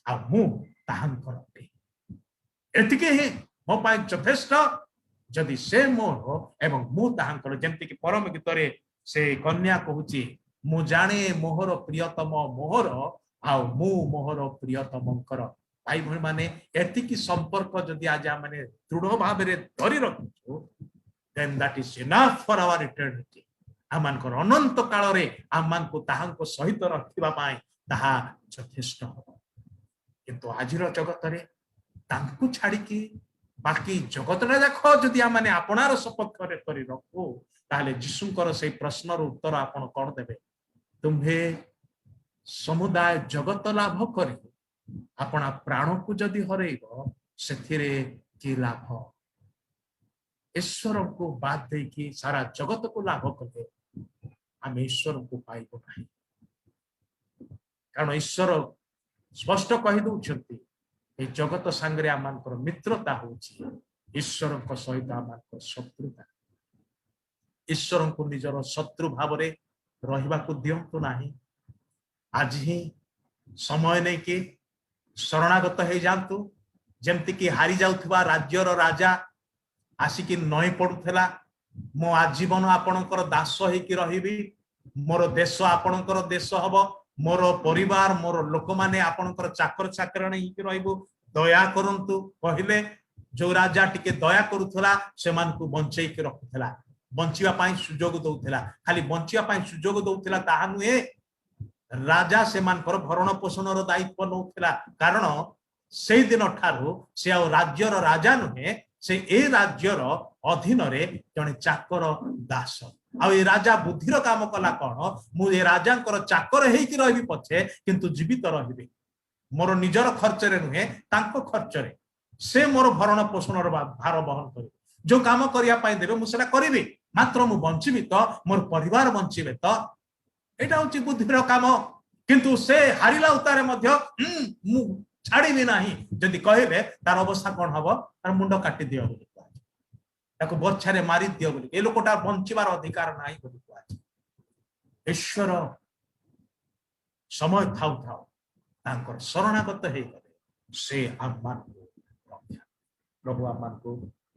आ मु ताहांकर अटे एतिके हे मो पाए यथेष्ट जदि से मोर एवं मु ताहांकर जेंति कि परम गीतरे से कन्या कहूची मु जाने मोहर प्रियतम मोहर आ मु मोहर प्रियतमकर भाई भाई माने एतिकी संपर्क जदि आज माने दृढ़ भाव रे धरि रखिछु then that is enough for our eternity आमानकर अनंत काल रे आमानको ताहांको सहित रखिबा पाए ताहा यथेष्ट हो किंतु आजिर जगत रे तांको छाडी की बाकी जगत रे देखो जदि आमाने आपनार सपक्ष रे करि रखो ताले जिसुंकर से प्रश्नर उत्तर आपण कोन देबे तुम्हे समुदाय जगत लाभ करी अपना प्राण को जदि हरइब सेथिरे की लाभ ईश्वर को बात दे कि सारा जगत को लाभ कले आम ईश्वर को पाइब नहीं कारण ईश्वर स्पष्ट कहि दउछंती ए जगत संगरे आमानकर मित्रता होछि ईश्वर को सहित आमानकर शत्रुता ईश्वर को निजर शत्रु भाव रे रहिबा को दियंतु नाही आज ही समय नहीं कि शरणागत हो जातु जमती कि हारी जाउथबा राज्यर राजा आसिकी नई पड़ुला मो आजीवन आपणकर दास होइकी रहिबी मोर देश आपणकर देश हब मोर परिवार मोर लोक माने आपणकर चाकर चाकराणी होइकी रहिबो दया करंतु कहले जो राजा टिके दया करूथला सेमान को बंचई के रखुथला बंचिवा पाई सुजोग दउथला खाली बंचिवा पाई सुजोग दउथला ताहा नुहे राजा से मानकर भरण पोषण दायित्व नौला कारण से दिन ठारू से आ राज्यर राजा नुहे से ए राज्यर अधीन रे जने चाकर दास आ ए राजा बुद्धिर काम कला कौन मु ए राजांकर चाकर हेकी रहिबी पछे किंतु जीवित रहिबी मोर निजर खर्च रे नुहे तांको खर्च रे से मोर भरण पोषण भार बहन करिबे जो काम करिया पाई देबे मु सेटा करिबी मात्र मु बंचिबी तो मोर परिवार बंचिबे तो एटा होची बुद्धिर काम किंतु से हारिला उतारे मध्य मु छाड़ीबी नाही जदि कहबे तार अवस्था कोन हबो तार मुंड काटी दियो बोली ताको बर्छारे मारी दियो बोली ए लोकटा बंचिबार अधिकार नाही बोली कहै ईश्वर समय थाउ थाउ तांकर शरणागत हे गले से आमान को रक्षा प्रभु आमान को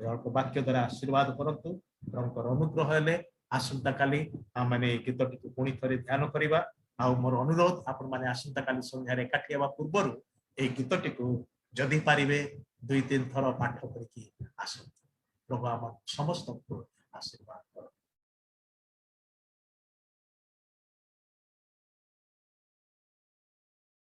अल्प वाक्य द्वारा आशीर्वाद करंतु प्रभुकर अनुग्रह हेले आसंता काली आमाने गीतटी पुणी थरे ध्यान करिबा आ मोर अनुरोध आपण माने आसंता काली संध्यारे एकाठी हेबा पूर्वरु ए गीतटी को जदि पारिबे 2-3 थर पाठ करिकि आसंता प्रभु आम समस्त